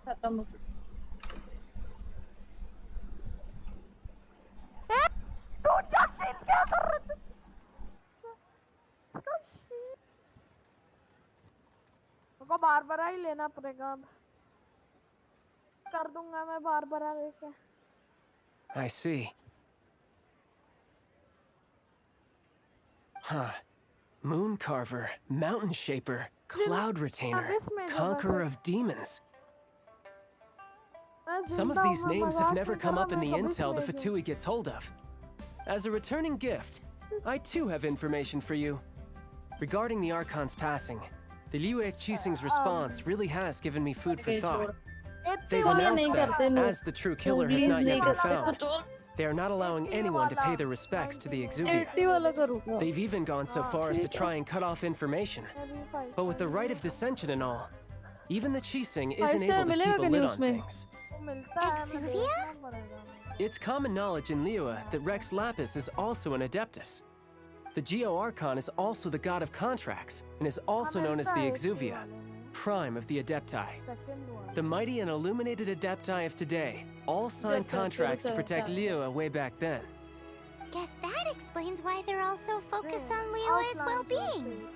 खत्म हो चुका तू जशील क्या कर रहा था इसका शील को बारबरा ही लेना पड़ेगा अब कर दूंगा मैं बारबरा लेके I see. Huh. Moon Carver, Mountain Shaper, Cloud Retainer, Conqueror of Demons. Some of these names have never come up in the intel the Fatui gets hold of. As a returning gift, I too have information for you. Regarding the Archon's passing, the Liu Cixing's response really has given me food for thought. They've announced that, as the true killer has not yet been found, they are not allowing anyone to pay their respects to the Exuvia. They've even gone so far as to try and cut off information. But with the right of dissension and all, even the Qixing isn't able to keep a lid on things. Exuvia? It's common knowledge in Liyue that Rex Lapis is also an Adeptus. The Geo-Archon is also the god of contracts, and is also known as the Exuvia, prime of the Adepti. The mighty and illuminated Adepti of today all signed contracts to protect Liyue way back then. Guess that explains why they're all so focused on Liyue's well-being.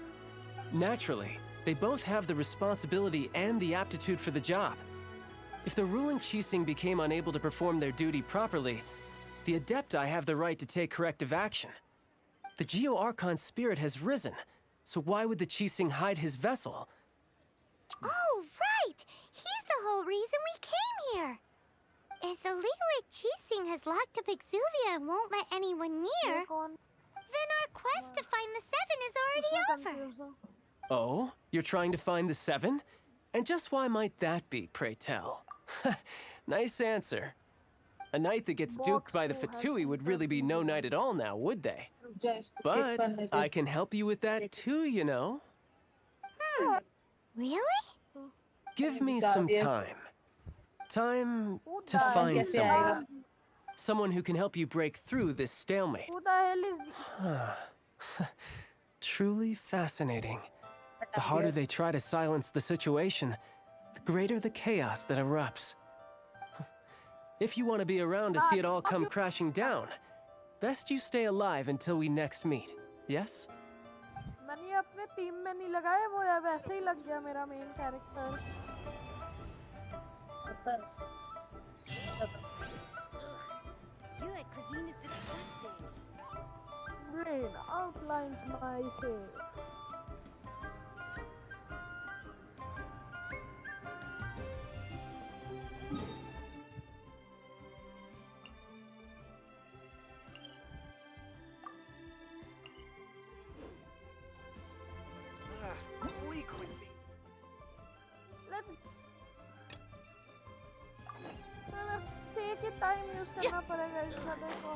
Naturally, they both have the responsibility and the aptitude for the job. If the ruling Qixing became unable to perform their duty properly, the Adepti have the right to take corrective action. The Geo-Archon's spirit has risen, so why would the Qixing hide his vessel? Oh, right! He's the whole reason we came here! If the Liyue Qixing has locked up Exuvia and won't let anyone near, then our quest to find the Seven is already over. Oh? You're trying to find the Seven? And just why might that be, pray tell? Nice answer. A knight that gets duped by the Fatui would really be no knight at all now, would they? But I can help you with that too, you know. Really? Give me some time. Time to find someone. Someone who can help you break through this stalemate. Who the hell is Truly fascinating. The harder they try to silence the situation, the greater the chaos that erupts. If you want to be around to see it all come crashing down, best you stay alive until we next meet, yes? मैंने अपने team में नहीं लगाया वो यार वैसे ही लग गया मेरा main character Your cuisine is disgusting. Brain outlines my face. के टाइम यूज करना पड़ेगा इस गधे को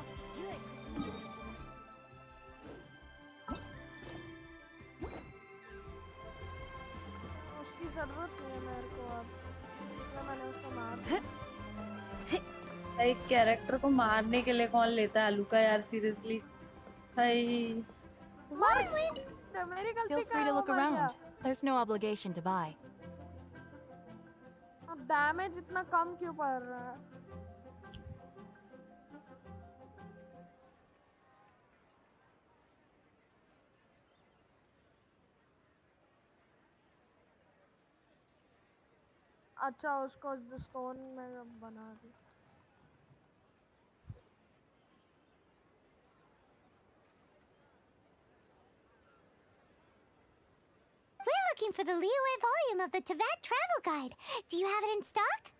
उसकी जरूरत नहीं है मेरे को अब मैंने उसको मार दिया एक कैरेक्टर को मारने के लिए कौन लेता है आलू का यार सीरियसली भाई Feel free to look around. There's no obligation to buy. अब डैमेज इतना कम क्यों पड़ रहा है अच्छा उसको स्टोन में बना दी We're looking for the Liyue volume of the Teyvat travel guide. Do you have it in stock?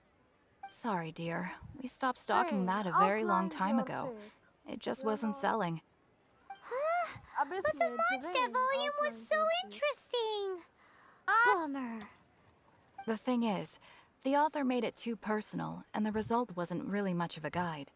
Sorry, dear. We stopped stocking that a very long time ago. It just wasn't selling. But the Mondstadt volume was so interesting. Bummer. The thing is, the author made it too personal, and the result wasn't really much of a guide.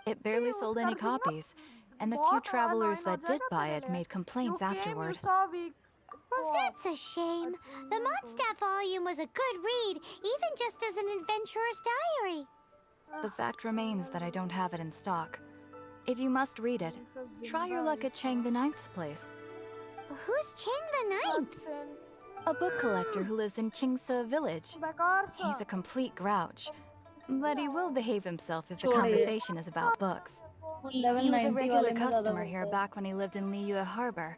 It barely sold any copies, and the few travelers that did buy it made complaints afterward. Well, that's a shame. The Mondstadt volume was a good read, even just as an adventurer's diary. The fact remains that I don't have it in stock. If you must read it, try your luck at Chang the Ninth's place. Who's Chang the Ninth? A book collector who lives in Chingsa village. He's a complete grouch. But he will behave himself if the छोड़ ये। conversation is about books. वो level He was a 90 regular वाले में ज़्यादा customer here बोलता है। back when he lived in Liyue Harbor.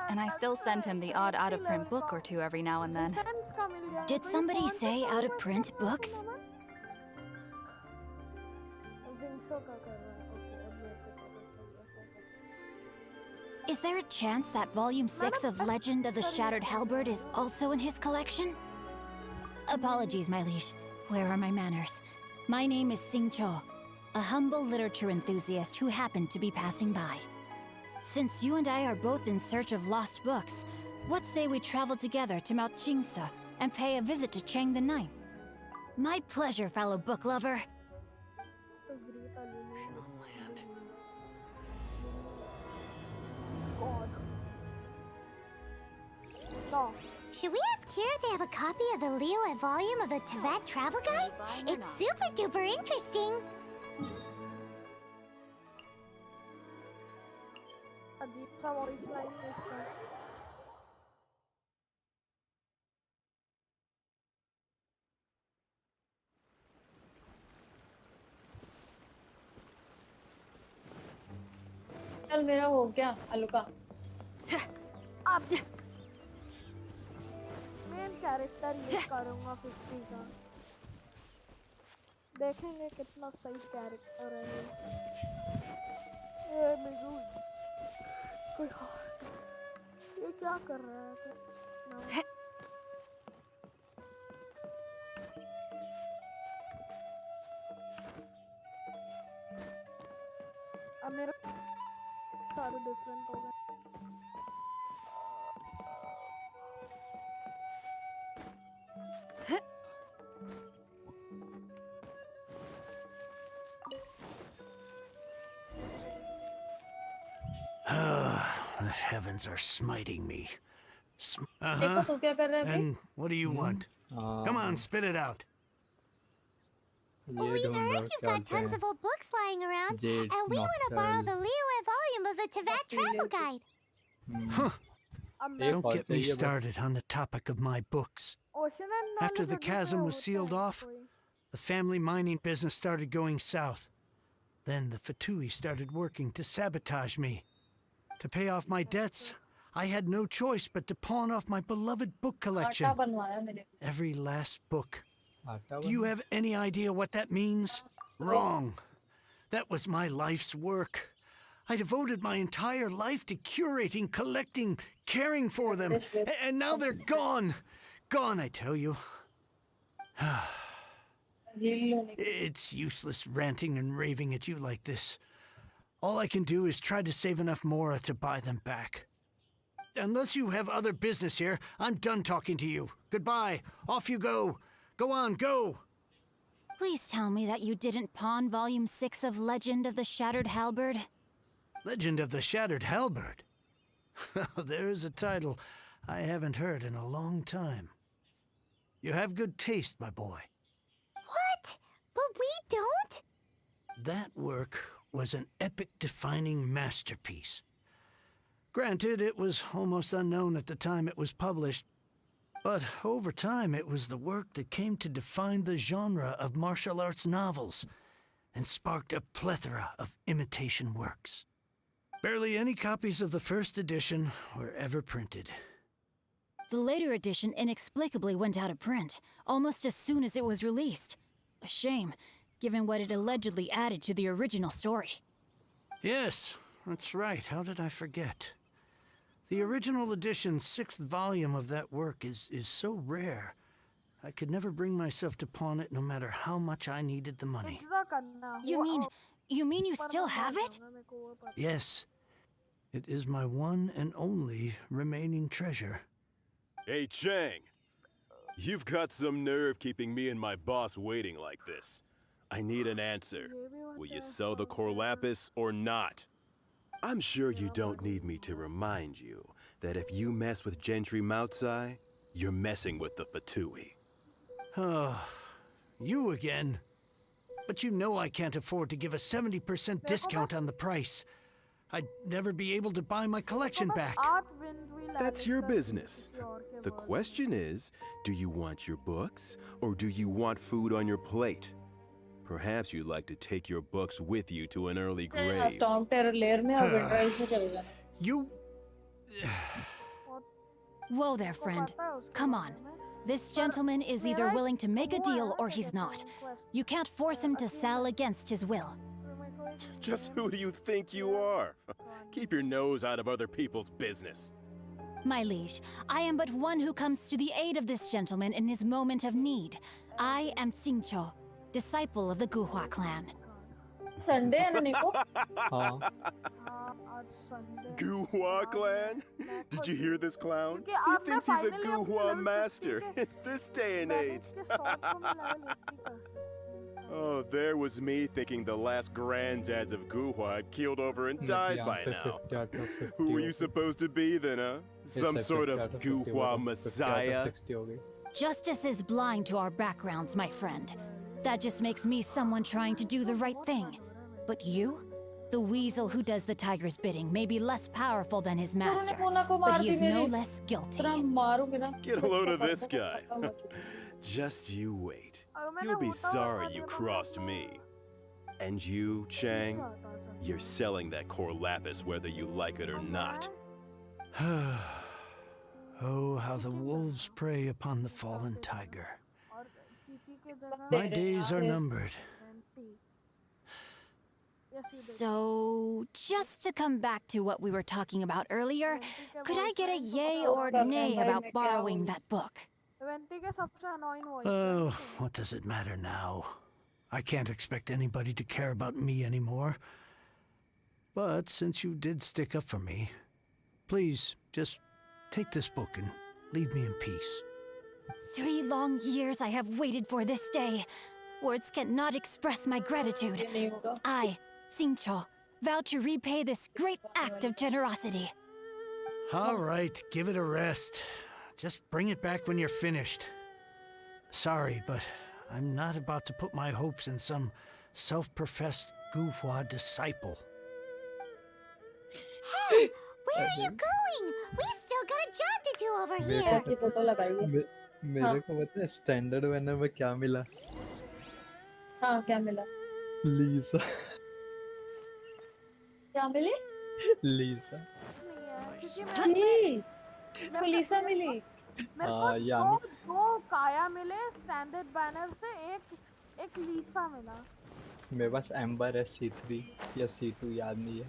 And I still send him the odd out-of-print book or two every now and then. Did somebody say out-of-print books? Is there a chance that Volume 6 of Legend of the Shattered Halberd is also in his collection? Apologies, my liege. Where are my manners? My name is Sing Cho, a humble literature enthusiast who happened to be passing by. Since you and I are both in search of lost books, what say we travel together to Mount Jingsa and pay a visit to Chang the Ninth? My pleasure, fellow book lover. Should we ask here if they have a copy of the Liyue volume of the Tibet Travel Guide? It's super duper interesting. चल मेरा हो गया आलू का। Main character ये करूंगा 50 का। देखेंगे कितना सही कैरेक्टर है ये मिगू। ये क्या कर रहा है? अब मेरे सारे डिफरेंट हो गए। The heavens are smiting me. देखो तू क्या कर रहा है भाई? And what do you want? Come on, spit it out. We've heard you've got tons of old books lying around, and we want to borrow the Liyue volume of the Tibet Travel Guide. Don't get me started on the topic of my books. After the chasm was sealed off, the family mining business started going south. Then the Fatui started working to sabotage me. To pay off my debts, I had no choice but to pawn off my beloved book collection. आटा बनवाया मेरे। Every last book. Do you have any idea what that means? Wrong. That was my life's work. I devoted my entire life to curating, collecting, caring for them. And now they're gone. Gone, I tell you. It's useless ranting and raving at you like this. All I can do is try to save enough Mora to buy them back. Unless you have other business here, I'm done talking to you. Goodbye. Off you go. Go on, go! Please tell me that you didn't pawn Volume 6 of Legend of the Shattered Halberd. Legend of the Shattered Halberd? There's a title I haven't heard in a long time. You have good taste, my boy. What? But we don't? That work was an epic-defining masterpiece. Granted, it was almost unknown at the time it was published, but over time it was the work that came to define the genre of martial arts novels and sparked a plethora of imitation works. Barely any copies of the first edition were ever printed. The later edition inexplicably went out of print, almost as soon as it was released. A shame, given what it allegedly added to the original story. Yes, that's right. How did I forget? The original edition's 6th volume of that work is so rare. I could never bring myself to pawn it no matter how much I needed the money. You mean you still have it? Yes. It is my one and only remaining treasure. Hey, Chang. You've got some nerve keeping me and my boss waiting like this. I need an answer. Will you sell the core lapis or not? I'm sure you don't need me to remind you that if you mess with Gentry Moutsai, you're messing with the Fatui. Oh, you again. But you know I can't afford to give a 70% discount on the price. I'd never be able to buy my collection back. That's your business. The question is, do you want your books, or do you want food on your plate? Perhaps you'd like to take your books with you to an early grave. Storm Terror layer में और Winterize में चले जाना. You... Whoa there, friend. Come on. This gentleman is either willing to make a deal or he's not. You can't force him to sell against his will. Just who do you think you are? Keep your nose out of other people's business. My liege, I am but one who comes to the aid of this gentleman in his moment of need. I am Xingqiu, disciple of the Guhua clan. Sunday है ना निको? हाँ Guhua clan? Did you hear this clown? He thinks he's a Guhua master in this day and age. Oh, there was me thinking the last granddads of Guhua had keeled over and died by now. Who were you supposed to be then, huh? Some sort of Guhua messiah? Justice is blind to our backgrounds, my friend. That just makes me someone trying to do the right thing. But you? The weasel who does the tiger's bidding may be less powerful than his master, but he is no less guilty. Get a load of this guy. Just you wait. You'll be sorry you crossed me. And you, Chang, you're selling that core lapis whether you like it or not. Oh, how the wolves prey upon the fallen tiger. My days are numbered. So, just to come back to what we were talking about earlier, could I get a yay or nay about borrowing that book? Oh, what does it matter now? I can't expect anybody to care about me anymore. But since you did stick up for me, please, just take this book and leave me in peace. 3 long years I have waited for this day. Words cannot express my gratitude. I, Xingqiu, vow to repay this great act of generosity. All right, give it a rest. Just bring it back when you're finished. Sorry, but I'm not about to put my hopes in some self-professed Guhua disciple. Hey, where are you going? We've still got a job to do over here. मेरे को पता है standard Vanern में क्या मिला? हाँ क्या मिला? लीसा क्या मिली? लीसा जी मेरे लीसा मिली मेरे को दो काया मिले स्टैंडर्ड बैनर से एक लीसा मिला मेरे पास एम्बर है C3 या C2 याद नहीं है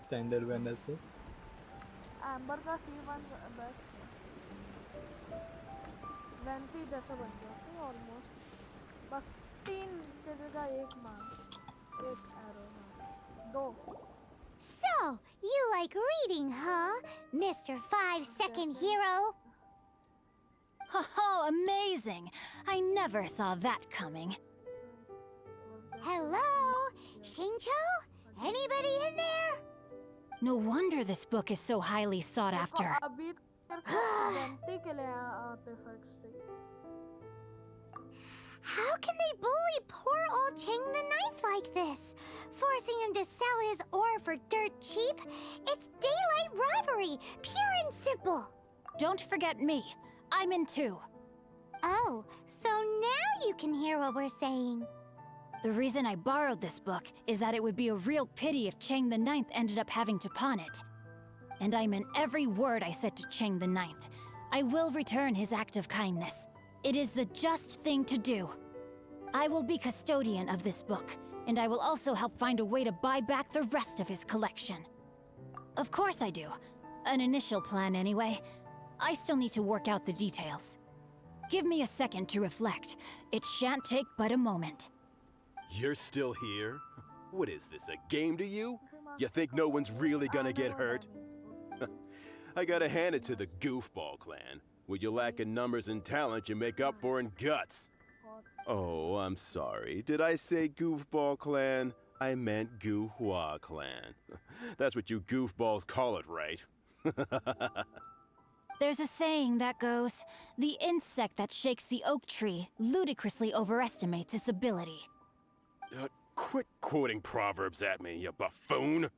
स्टैंडर्ड बैनर से एम्बर का C1 बेस्ट वेंटी जैसा बन गया है ऑलमोस्ट बस 3 के जगह 1 मार 1 एरो मार 2 So, you like reading, huh, Mr. 5-second hero? Oh, amazing! I never saw that coming. Hello? Xingqiu? Anybody in there? No wonder this book is so highly sought after. अभी vanity के लिए artefacts How can they bully poor old Chang the Ninth like this? Forcing him to sell his ore for dirt cheap? It's daylight robbery, pure and simple. Don't forget me. I'm in too. Oh, so now you can hear what we're saying. The reason I borrowed this book is that it would be a real pity if Chang the Ninth ended up having to pawn it. And I meant every word I said to Chang the Ninth. I will return his act of kindness. It is the just thing to do. I will be custodian of this book, and I will also help find a way to buy back the rest of his collection. Of course I do. An initial plan anyway. I still need to work out the details. Give me a second to reflect. It shan't take but a moment. You're still here? What is this, a game to you? You think no one's really gonna get hurt? I gotta hand it to the Goofball clan. What you lack in numbers and talent, you make up for in guts. Oh, I'm sorry. Did I say Goofball clan? I meant Guhua clan. That's what you goofballs call it, right? There's a saying that goes, the insect that shakes the oak tree ludicrously overestimates its ability. Quit quoting proverbs at me, you buffoon.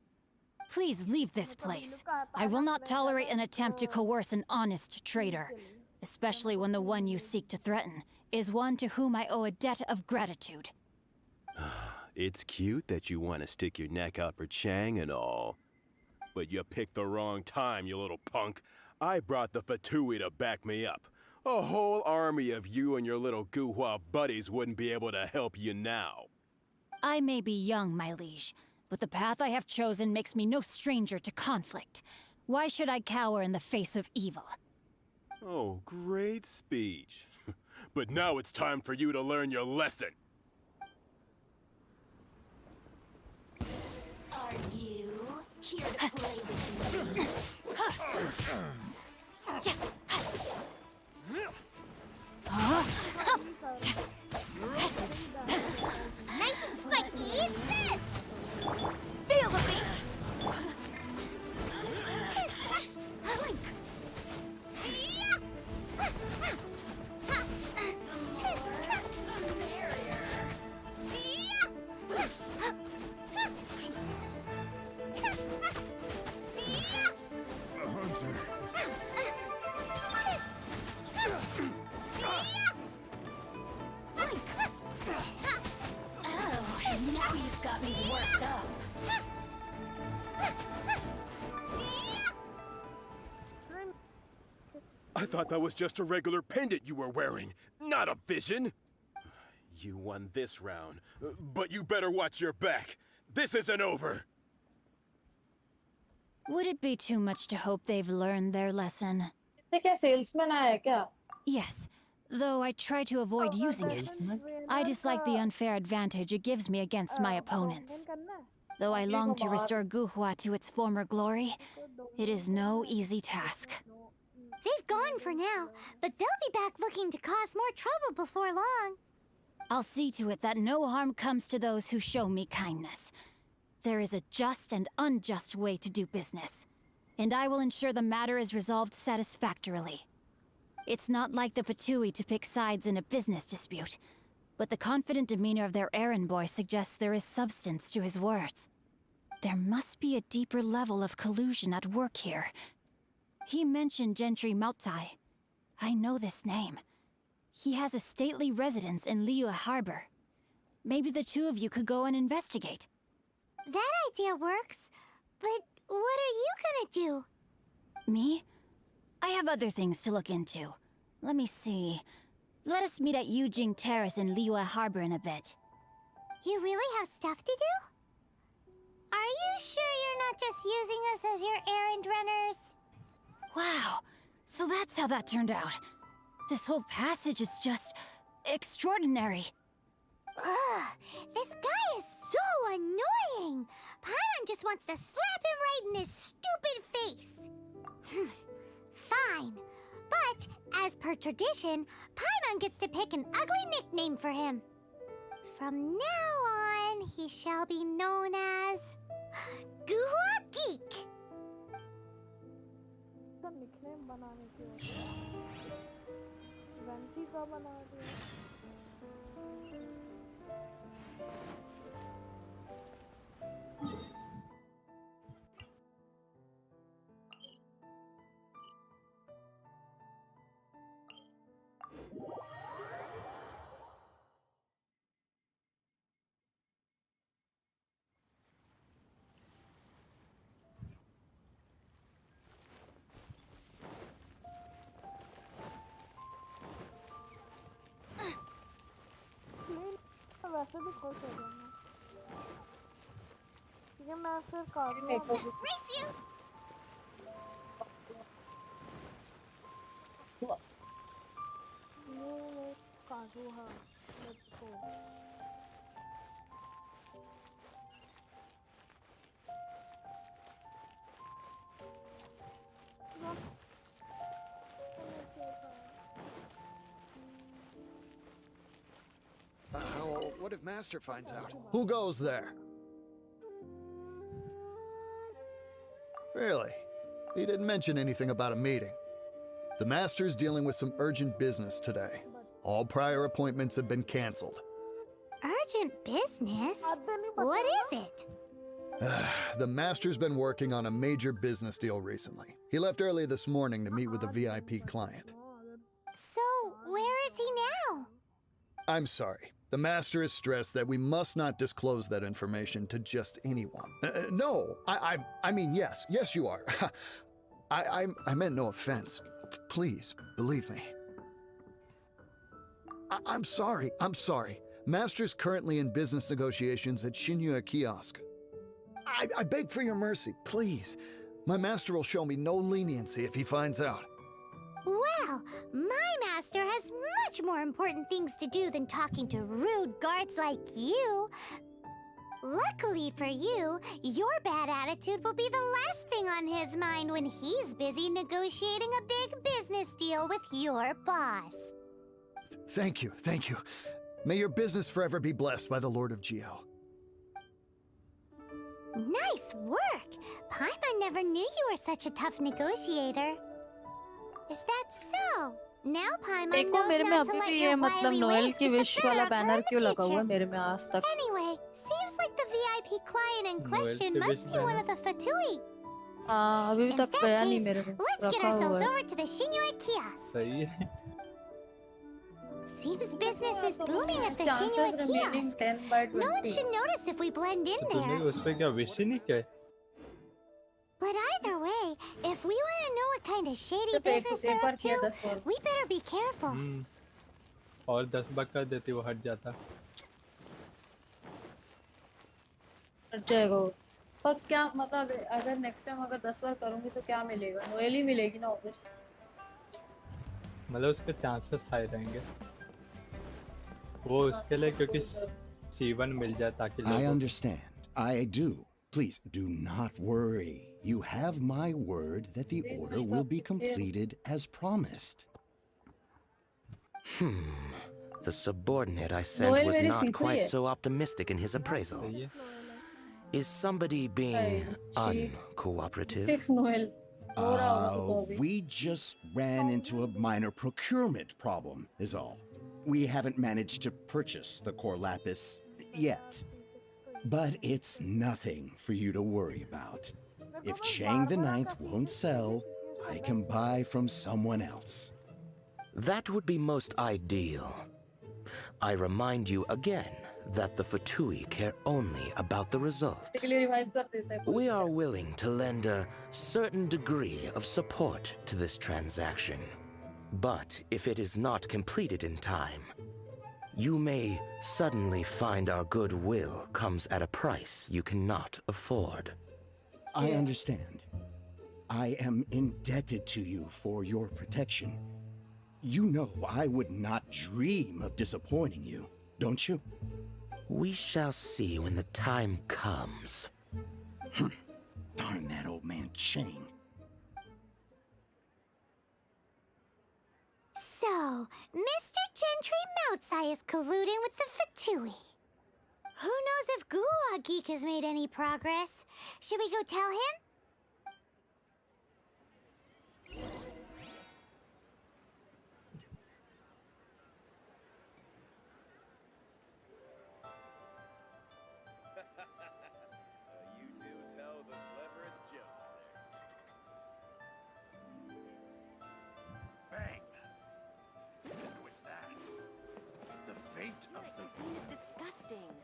Please leave this place. I will not tolerate an attempt to coerce an honest trader, especially when the one you seek to threaten is one to whom I owe a debt of gratitude. It's cute that you want to stick your neck out for Chang and all. But you picked the wrong time, you little punk. I brought the Fatui to back me up. A whole army of you and your little Guhua buddies wouldn't be able to help you now. I may be young, my liege, but the path I have chosen makes me no stranger to conflict. Why should I cower in the face of evil? Oh, great speech. But now it's time for you to learn your lesson. Are you here to play with me? Nice and spiky, it's this! Feel the beat! Clink! Now you've got me worked up. I thought that was just a regular pendant you were wearing, not a vision. You won this round, but you better watch your back. This isn't over. Would it be too much to hope they've learned their lesson? इससे क्या salesman आया क्या? Yes, though I try to avoid using it. I dislike the unfair advantage it gives me against my opponents. Though I long to restore Guhua to its former glory, it is no easy task. They've gone for now, but they'll be back looking to cause more trouble before long. I'll see to it that no harm comes to those who show me kindness. There is a just and unjust way to do business, and I will ensure the matter is resolved satisfactorily. It's not like the Fatui to pick sides in a business dispute, but the confident demeanor of their errand boy suggests there is substance to his words. There must be a deeper level of collusion at work here. He mentioned Gentry Mautai. I know this name. He has a stately residence in Liyue Harbor. Maybe the two of you could go and investigate. That idea works, but what are you gonna do? Me? I have other things to look into. Let me see. Let us meet at Yujing Terrace in Liyue Harbor in a bit. You really have stuff to do? Are you sure you're not just using us as your errand runners? Wow, so that's how that turned out. This whole passage is just extraordinary. Ugh, this guy is so annoying! Paimon just wants to slap him right in his stupid face! Fine, but as per tradition, Paimon gets to pick an ugly nickname for him. From now on, he shall be known as Guhua Geek. Nickname बनाने की वजह vanity का बना दिया वैसे भी खुश हो जाऊंगा ठीक है मैं फिर काटूंगा Race you! ये काटू हाँ let's go What if Master finds out? Who goes there? Really? He didn't mention anything about a meeting. The Master's dealing with some urgent business today. All prior appointments have been cancelled. Urgent business? What is it? The Master's been working on a major business deal recently. He left early this morning to meet with a VIP client. So, where is he now? I'm sorry. The Master is stressed that we must not disclose that information to just anyone. No, I mean, yes. Yes, you are. I meant no offense. Please, believe me. I'm sorry. Master's currently in business negotiations at Shinya Kiosk. I beg for your mercy, please. My master will show me no leniency if he finds out. Well, my master has much more important things to do than talking to rude guards like you. Luckily for you, your bad attitude will be the last thing on his mind when he's busy negotiating a big business deal with your boss. Thank you. May your business forever be blessed by the Lord of Geo. Nice work! Paimon never knew you were such a tough negotiator. Is that so? Now Paimon देखो knows मेरे में not to अभी let भी ये your मतलब wily Noel ways की get the wish better वाला of her banner in the क्यों लगा हुआ है future. मेरे में आज तक Anyway, seems like the VIP client in Noel question के must wish be one banner? of the Fatui. हाँ अभी In तक that गया नहीं case, मेरे में let's get रखा हुआ ourselves है over to the Shinya Kiosk. सही है. Seems business is booming at the chances Shinya remaining Kiosk. 10 by No one 20 should notice if we blend in तो तूने there. उस पे क्या विश ही नहीं किया? But either way, if we want to know what kind of shady तो business they're paper up किया to, 10 और we better be careful. और 10 buck कर देती वो हट जाता. हट जाएगा वो। पर क्या मतलब अगर नेक्स्ट टाइम अगर 10 बार करूंगी तो क्या मिलेगा नोएल ही मिलेगी ना ऑब्वियसली मतलब उसके चांसेस हाई रहेंगे वो उसके लिए क्योंकि C1 मिल जाए ताकि I understand. I do. Please do not worry. You have my word that the order will be completed as promised. The subordinate I sent Noel was very not quite secret. so optimistic in his appraisal. सही है. Is somebody being uncooperative? 6 Noel हो रहा होगा तो अभी We just ran into a minor procurement problem, is all. We haven't managed to purchase the core lapis yet. But it's nothing for you to worry about. If Chang the Ninth won't sell, I can buy from someone else. That would be most ideal. I remind you again that the Fatui care only about the result. के लिए revive कर देता है कोई। We are willing to lend a certain degree of support to this transaction. But if it is not completed in time, you may suddenly find our goodwill comes at a price you cannot afford. I understand. I am indebted to you for your protection. You know I would not dream of disappointing you, don't you? We shall see when the time comes. Darn that old man Chang. So, Mr. Gentry Moutsai is colluding with the Fatui. Who knows if Guwa Geek has made any progress? Should we go tell him? You do tell the cleverest jokes there. Bang! And with that, the fate of the Food is disgusting.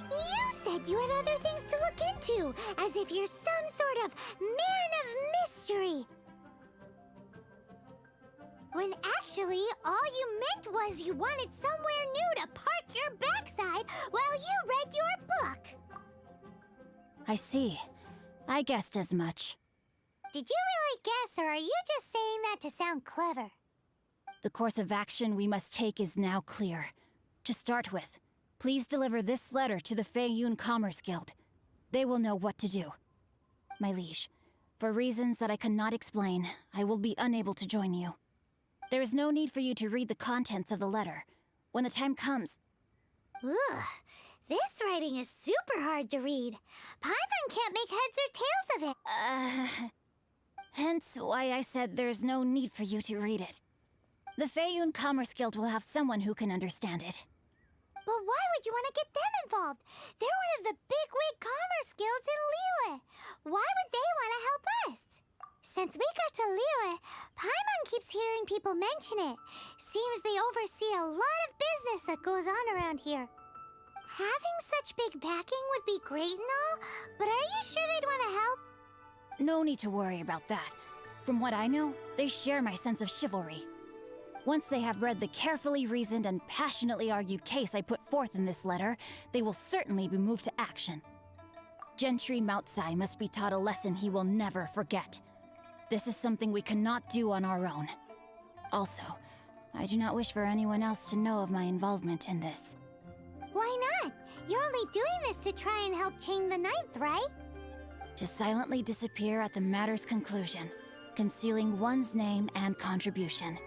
You said you had other things to look into, as if you're some sort of man of mystery. when actually all you meant was you wanted somewhere new to park your backside while you read your book. I see. I guessed as much. Did you really guess, or are you just saying that to sound clever? The course of action we must take is now clear. To start with, please deliver this letter to the Feiyun Commerce Guild. They will know what to do. My liege, for reasons that I cannot explain, I will be unable to join you. There is no need for you to read the contents of the letter. When the time comes... Ugh, this writing is super hard to read. Paimon can't make heads or tails of it. Hence why I said there's no need for you to read it. The Feiyun Commerce Guild will have someone who can understand it. But why would you want to get them involved? They're one of the bigwig commerce guilds in Liyue. Why would they want to help us? Since we got to Liyue, Paimon keeps hearing people mention it. Seems they oversee a lot of business that goes on around here. Having such big backing would be great and all, but are you sure they'd want to help? No need to worry about that. From what I know, they share my sense of chivalry. Once they have read the carefully reasoned and passionately argued case I put forth in this letter, they will certainly be moved to action. Gentry Moutsai must be taught a lesson he will never forget. This is something we cannot do on our own. Also, I do not wish for anyone else to know of my involvement in this. Why not? You're only doing this to try and help Chain the Ninth, right? To silently disappear at the matter's conclusion, concealing one's name and contribution.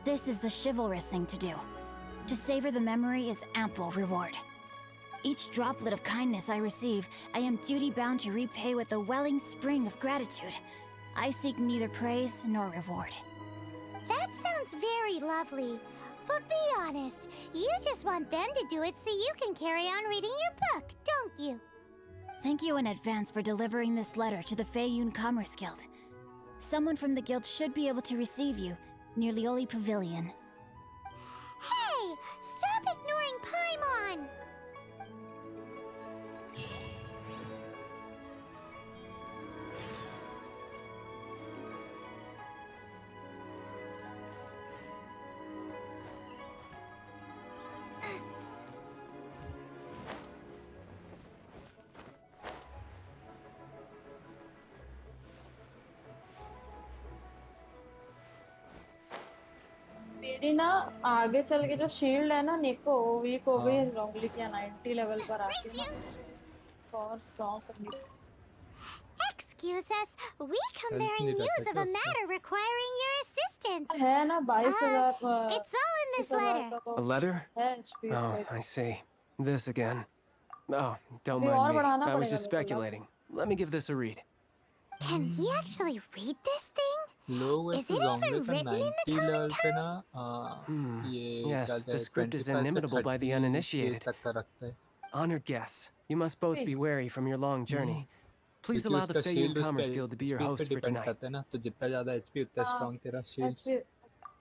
This is the chivalrous thing to do. To savor the memory is ample reward. Each droplet of kindness I receive, I am duty-bound to repay with a welling spring of gratitude. I seek neither praise nor reward. That sounds very lovely. But be honest, you just want them to do it so you can carry on reading your book, don't you? Thank you in advance for delivering this letter to the Feiyun Commerce Guild. Someone from the guild should be able to receive you near Lioli Pavilion. Hey! Stop ignoring Paimon! मेरी ना आगे चल के जो shield है ना निको वो वीक हो गई है रॉन्गली क्या 90 लेवल पर आके ना और स्ट्रांग करनी Excuse us, we come bearing news of a matter requiring your assistance. है ना 22,000 It's all in this letter. A letter? है HP Oh, I see. This again. Oh, don't अभी और mind me. बढ़ाना I was पड़ेगा just मेरे को लग। speculating. Let me give this a read. Can he actually read this thing? लोग Is वैसे it जोंगले even का written in the 90 लेवल पे common ना ये क्या Yes, कहते the हैं script is 25 से inimitable by the 30 uninitiated. तक का रखता है Honored guests, you must both be wary from your long journey. Please क्योंकि allow the उसका Feiyun शील्ड Commerce उसका Guild to be your HP पे host for डिपेंड tonight. करता है ना तो जितना ज्यादा एचपी उतना स्ट्रांग तेरा shield HP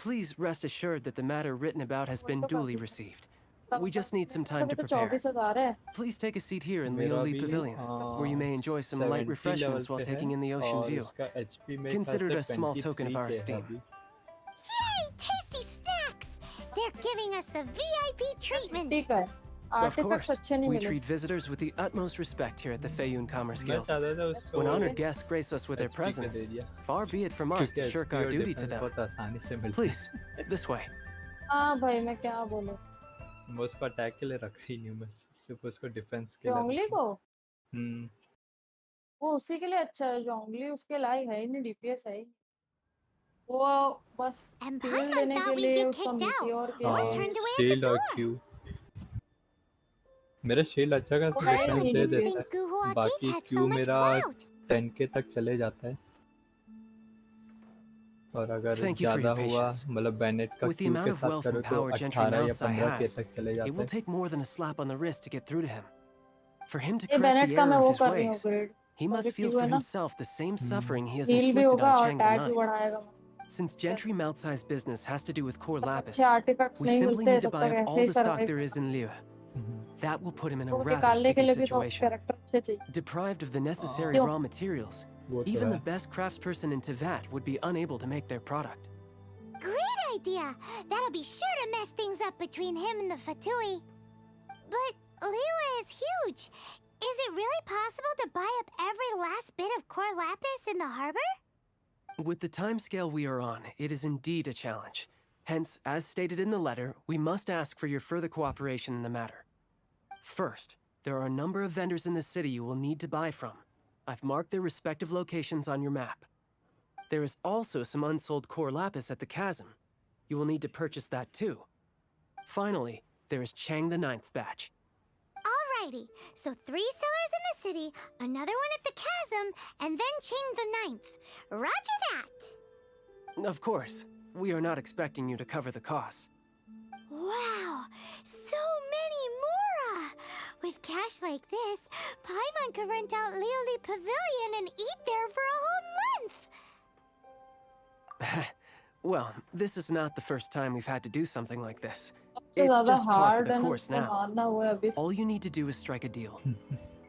Please rest assured that the matter written about has been तो कर duly the. received. We just need some time अभी to तो prepare. 24,000 है Please take a seat here in मेरा Lioli भी Pavilion, where you may enjoy some light 70 refreshments level while पे है taking in the ocean और view. उसका HP में Consider it a खासे small token of 23 our पे है esteem. अभी Yay! Tasty snacks! They're giving us the VIP treatment. ठीक है Of आर्टिफैक्ट्स course, अच्छे नहीं we मिले treat visitors with the utmost respect here at the Feiyun Commerce मैं Guild. चाहता था उसको When honored guests grace us with their HP का presence, दे दिया far be it from us क्योंकि to shirk HP our और duty to defense them. बहुत आसानी से मिलता Please, this way. हाँ भाई मैं क्या बोलूं है मैं उसको अटैक के लिए रखा ही नहीं हूँ मैं सिर्फ उसको डिफेंस के लिए जोंगली रखा को हूँ वो उसी के लिए अच्छा है जोंगली उसके लायक है ही नहीं डीपीएस है ही वो बस And फील्ड Paimon लेने के thought we'd लिए get उसका kicked out. मीटियोर के Or लिए turned away at the shield और door. क्यू मेरा शील्ड अच्छा वो खासा है ही डिफेंस नहीं दे डीपीएस देता Think Guhu है Akik बाकी had so क्यू much मेरा clout. 10k तक चले जाता है और अगर Thank you for ज्यादा your हुआ patience. मतलब बैनेट का With the क्यू amount के of साथ wealth करो and तो power Gentry 18 या Moutsai 15k has, तक चले it जाते will हैं take more than a slap on the wrist to get through to him. For him to ये correct बेनेट the का मैं error वो of his कर रही हूँ ways, ग्रेड he must feel positive for है ना himself the same suffering he has हील भी inflicted होगा on और Chang the अटैक भी Ninth. बढ़ाएगा Since Gentry Moutsai's business has to do with core lapis, अच्छे आर्टिफैक्ट्स we नहीं simply मिलते need to तब buy तक up ऐसे all he the stock survive there is in Liu. That will put him in a वो rather निकालने के sticky लिए भी तो situation. कैरेक्टर अच्छे चाहिए Deprived of the necessary क्यों? raw materials, वो तो even है the best craftsperson in Tevat would be unable to make their product. Great idea. That'll be sure to mess things up between him and the Fatui. But Liyue is huge. Is it really possible to buy up every last bit of core lapis in the harbor? With the timescale we are on, it is indeed a challenge. Hence, as stated in the letter, we must ask for your further cooperation in the matter. First, there are a number of vendors in the city you will need to buy from. I've marked their respective locations on your map. There is also some unsold core lapis at the chasm. You will need to purchase that too. Finally, there is Chang the Ninth's batch. Alrighty, so 3 sellers in the city, another one at the chasm, and then Chang the Ninth. Roger that! Of course, we are not expecting you to cover the costs. Wow, so many mora! With cash like this, Paimon could rent out Lioli Pavilion and eat there for a whole month! Well, this is not the first time we've had to do something like this. सबसे It's ज्यादा just par for hard the and course now. मारना हुआ है अभी All you need to do is strike a deal.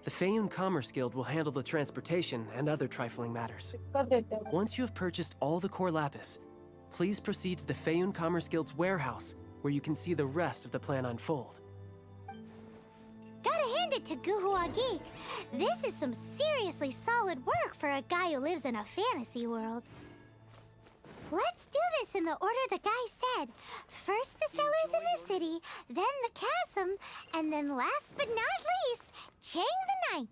The Feiyun Commerce Guild will handle the transportation and other trifling matters. दिक्कत देते हैं Once you have purchased all the core lapis, please proceed to the Feiyun Commerce Guild's warehouse, where you can see the rest of the plan unfold. Gotta hand it to Guhua Geek. This is some seriously solid work for a guy who lives in a fantasy world. Let's do this in the order the guy said. First the sellers in the city, then the chasm, and then last but not least, Chang the Ninth.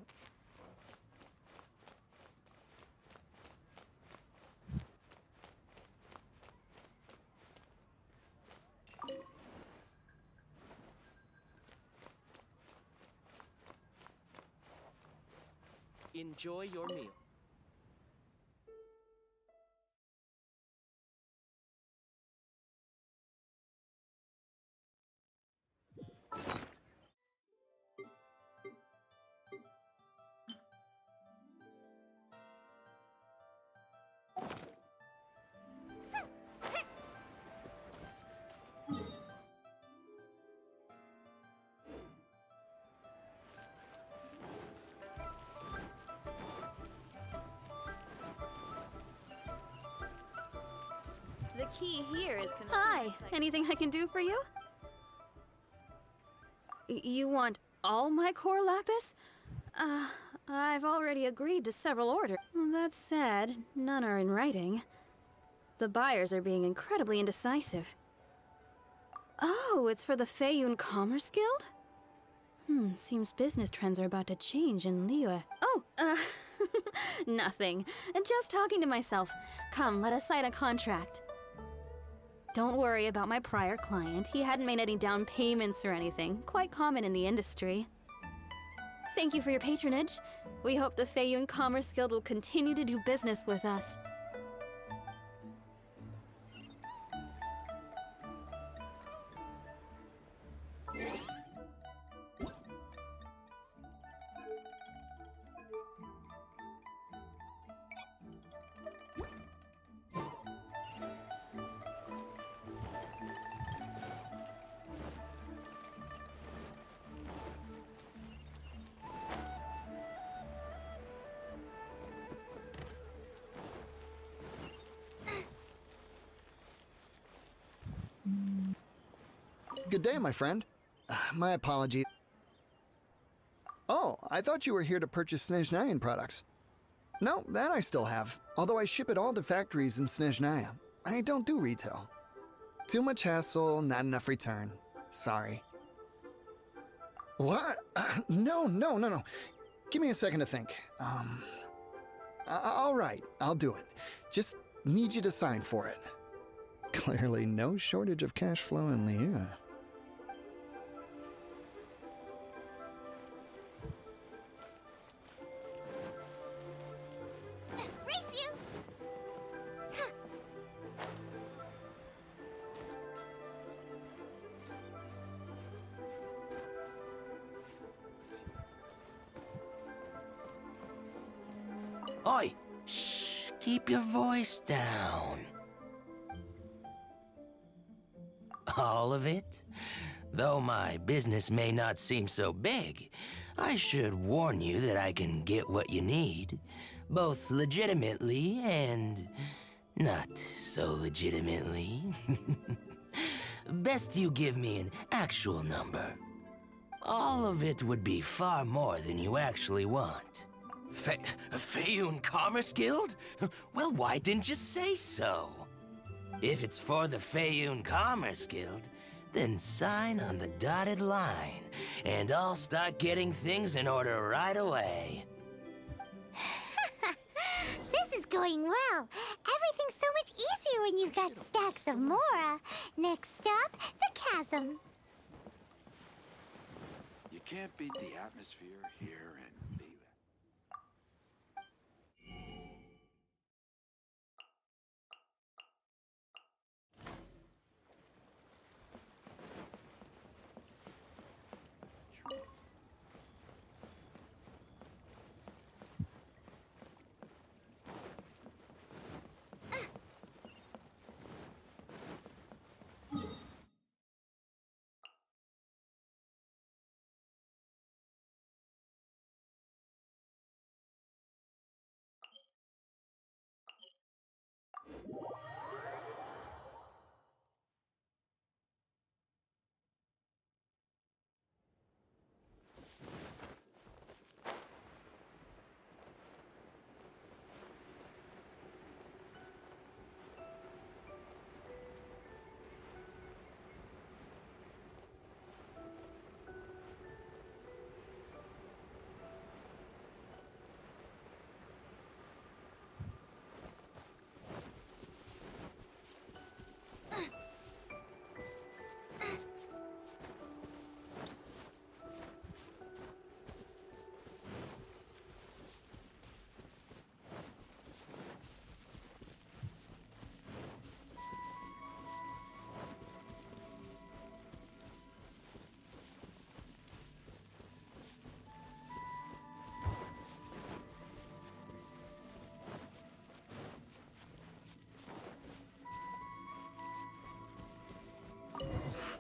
Enjoy your meal. The key here is Hi, anything I can do for you? You want all my core lapis? I've already agreed to several orders. That said, none are in writing. The buyers are being incredibly indecisive. Oh, it's for the Feiyun Commerce Guild? Seems business trends are about to change in Liyue. Oh, nothing. Just talking to myself. Come, let us sign a contract. Don't worry about my prior client. He hadn't made any down payments or anything. Quite common in the industry. Thank you for your patronage. We hope the Feiyun Commerce Guild will continue to do business with us. Good day, my friend. My apologies. Oh, I thought you were here to purchase Snezhnayan products. No, that I still have. Although I ship it all to factories in Snezhnaya. I don't do retail. Too much hassle, not enough return. Sorry. What? No. Give me a second to think. All right, I'll do it. Just need you to sign for it. Clearly no shortage of cash flow in Liyue. Oi! Shh! Keep your voice down. All of it? Though my business may not seem so big, I should warn you that I can get what you need, both legitimately and Not so legitimately. Best you give me an actual number. All of it would be far more than you actually want. Fayoun Commerce Guild? Well, why didn't you say so? If it's for the Fayoun Commerce Guild, then sign on the dotted line, and I'll start getting things in order right away. This is going well. Everything's so much easier when you've got stacks of Mora. Next stop, the chasm. You can't beat the atmosphere here in Liyue.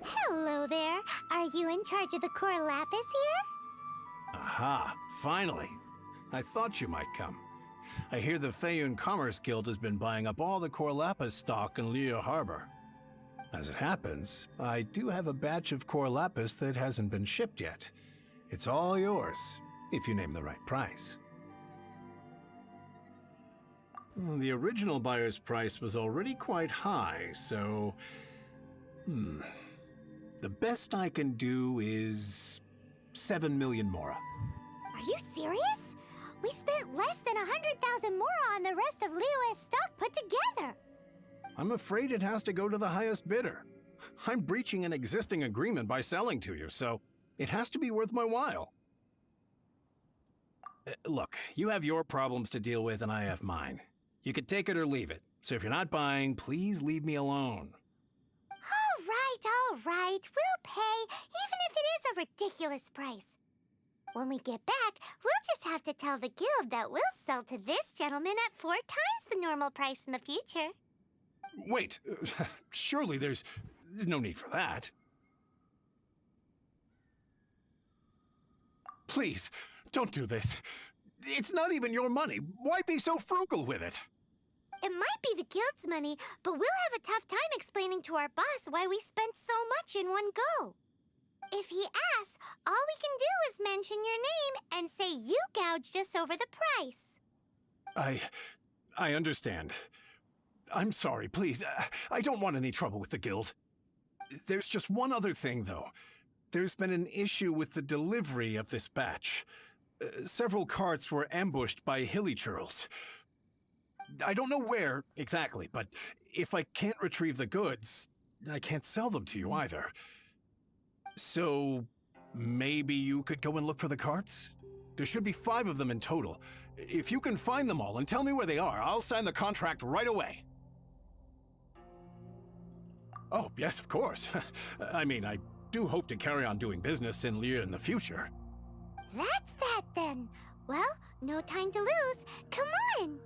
Hello there. Are you in charge of the core lapis here? Aha, finally. I thought you might come. I hear the Fayoun Commerce Guild has been buying up all the core lapis stock in Liyue Harbor. As it happens, I do have a batch of core lapis that hasn't been shipped yet. It's all yours, if you name the right price. The original buyer's price was already quite high, so... The best I can do is 7 million Mora. Are you serious? We spent less than 100,000 Mora on the rest of Liyue's stock put together. I'm afraid it has to go to the highest bidder. I'm breaching an existing agreement by selling to you, so it has to be worth my while. Look, you have your problems to deal with and I have mine. You could take it or leave it, so if you're not buying, please leave me alone. All right. We'll pay, even if it is a ridiculous price. When we get back, we'll just have to tell the guild that we'll sell to this gentleman at 4 times the normal price in the future. Wait, surely there's no need for that. Please, don't do this. It's not even your money. Why be so frugal with it? It might be the guild's money, but we'll have a tough time explaining to our boss why we spent so much in one go. If he asks, all we can do is mention your name and say you gouged us over the price. I understand. I'm sorry, please. I don't want any trouble with the guild. There's just one other thing, though. There's been an issue with the delivery of this batch. Several carts were ambushed by hilly churls. I don't know where exactly, but if I can't retrieve the goods, I can't sell them to you either. So maybe you could go and look for the carts? There should be 5 of them in total. If you can find them all and tell me where they are, I'll sign the contract right away. Oh, yes, of course. I mean, I do hope to carry on doing business in Liyue in the future. That's that then. Well, no time to lose. Come on!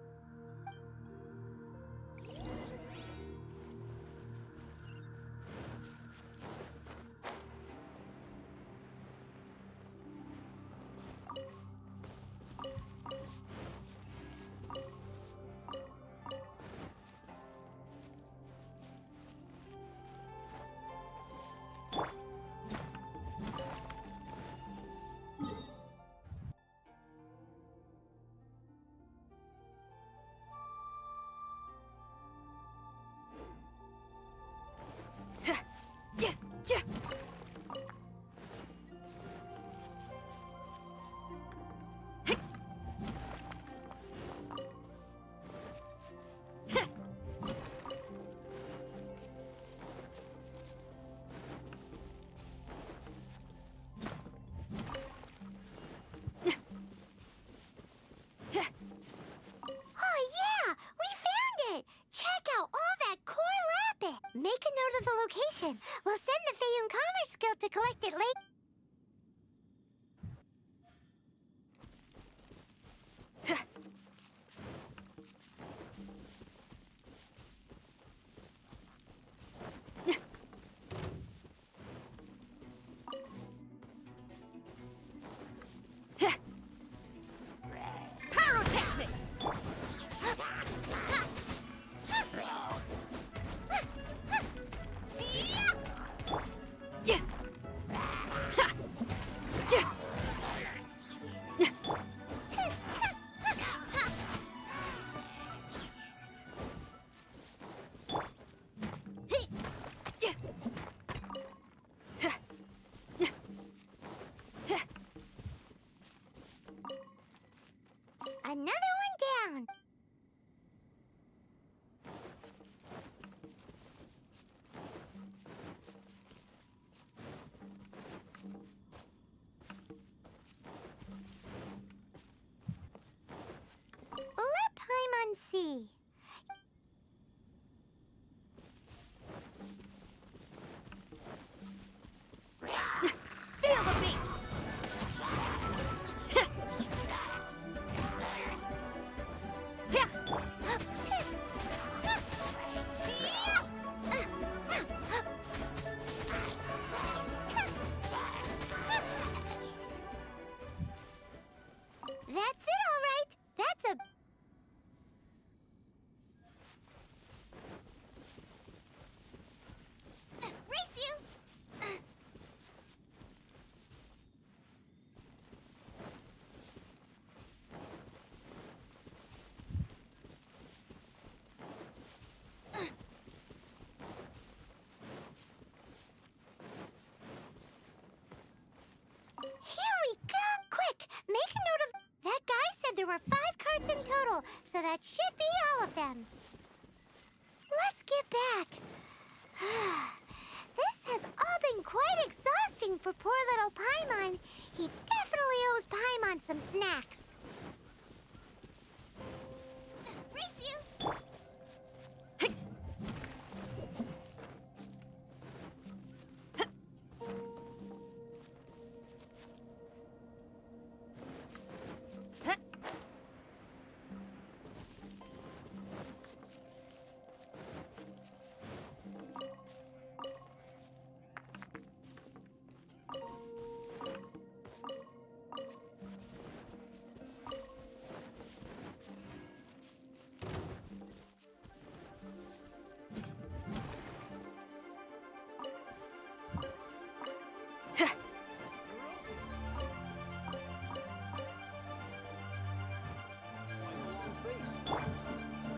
Oh yeah, we found it! Check out all that core lapis! Make a note of the location. We'll send the Fayum Commerce Guild to collect it later. Another one down. Let Paimon see. Feel the beat! That's it, all right. That's a... Race you! Here we go! Quick, make a note of... That guy said there were 5 cards in total, so that should be all of them. Let's get back. This has all been quite exhausting for poor little Paimon. He definitely owes Paimon some snacks. Race you!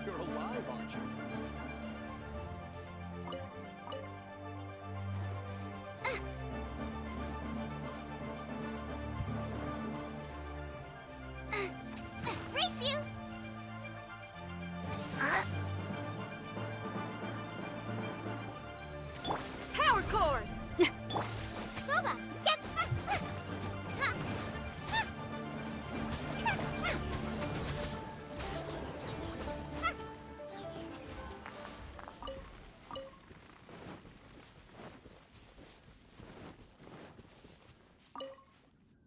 You're alive, aren't you? Race you! Power cord! Booba, get...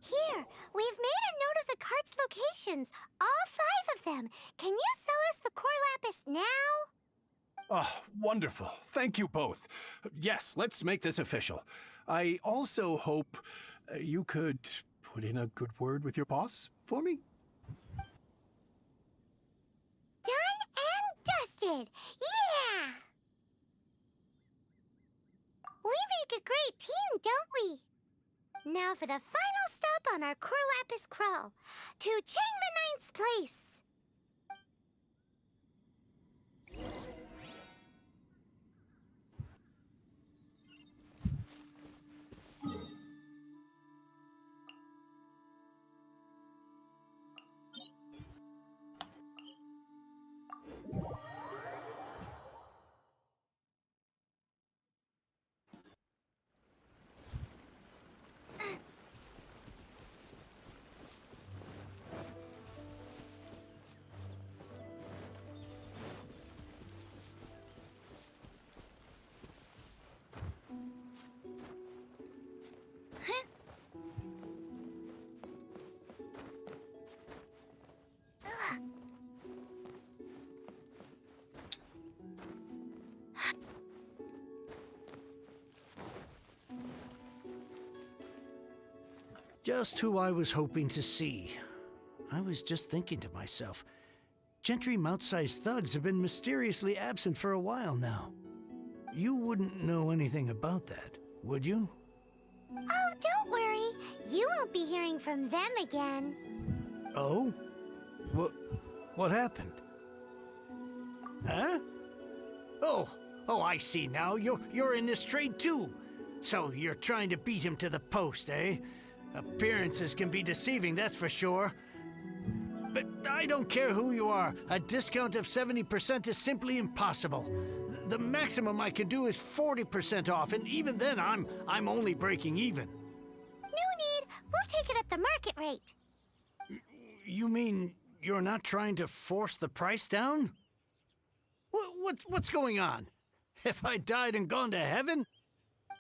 Here, we've made a note of the cart's locations. All 5 of them. Can you sell us the core lapis now? Oh, wonderful. Thank you both. Yes, let's make this official. I also hope you could put in a good word with your boss for me. Done and dusted. Yeah! We make a great team, don't we? Now for the final stop on our core lapis crawl. To Chang the Ninth's place. Just who I was hoping to see. I was just thinking to myself, Gentry mount-sized thugs have been mysteriously absent for a while now. You wouldn't know anything about that, would you? Oh, don't worry. You won't be hearing from them again. Oh? What happened? Huh? Oh, I see now. You're in this trade too. So you're trying to beat him to the post, eh? Appearances can be deceiving, that's for sure. But I don't care who you are. A discount of 70% is simply impossible. The maximum I can do is 40% off, and even then I'm only breaking even. No need. We'll take it at the market rate. You mean you're not trying to force the price down? What's going on? Have I died and gone to heaven?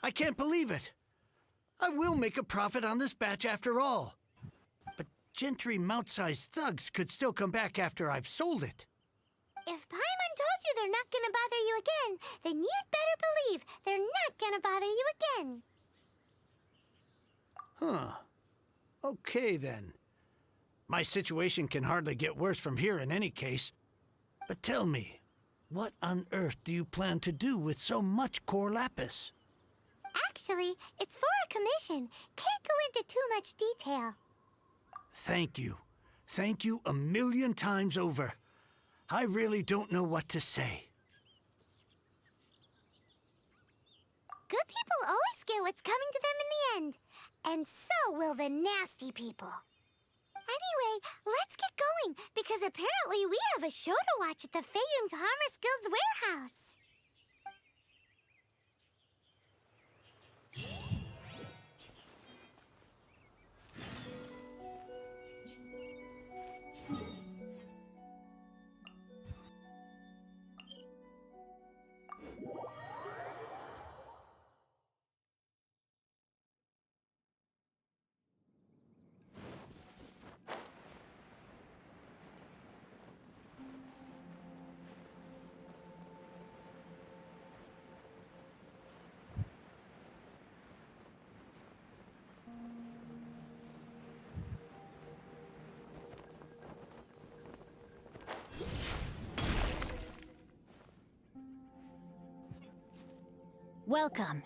I can't believe it. I will make a profit on this batch after all. But Gentry mount-sized thugs could still come back after I've sold it. If Paimon told you they're not gonna bother you again, then you'd better believe they're not gonna bother you again. Huh. Okay, then. My situation can hardly get worse from here in any case. But tell me, what on earth do you plan to do with so much core lapis? Actually, it's for a commission. Can't go into too much detail. Thank you. Thank you a million times over. I really don't know what to say. Good people always get what's coming to them in the end. And so will the nasty people. Anyway, let's get going, because apparently we have a show to watch at the Feiyun Commerce Guild's warehouse. Welcome.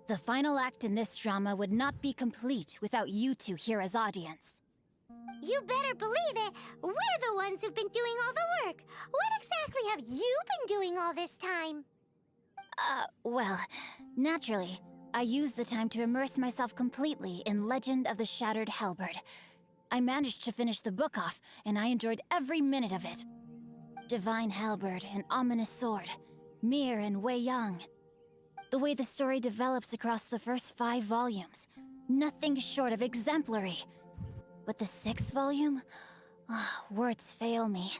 The final act in this drama would not be complete without you two here as audience. You better believe it. We're the ones who've been doing all the work. What exactly have you been doing all this time? Well, naturally, I used the time to immerse myself completely in Legend of the Shattered Halberd. I managed to finish the book off, and I enjoyed every minute of it. Divine Halberd, an ominous sword. Mir and Wei Yang. The way the story develops across the first 5 volumes. Nothing short of exemplary. But the 6th volume? Words fail me.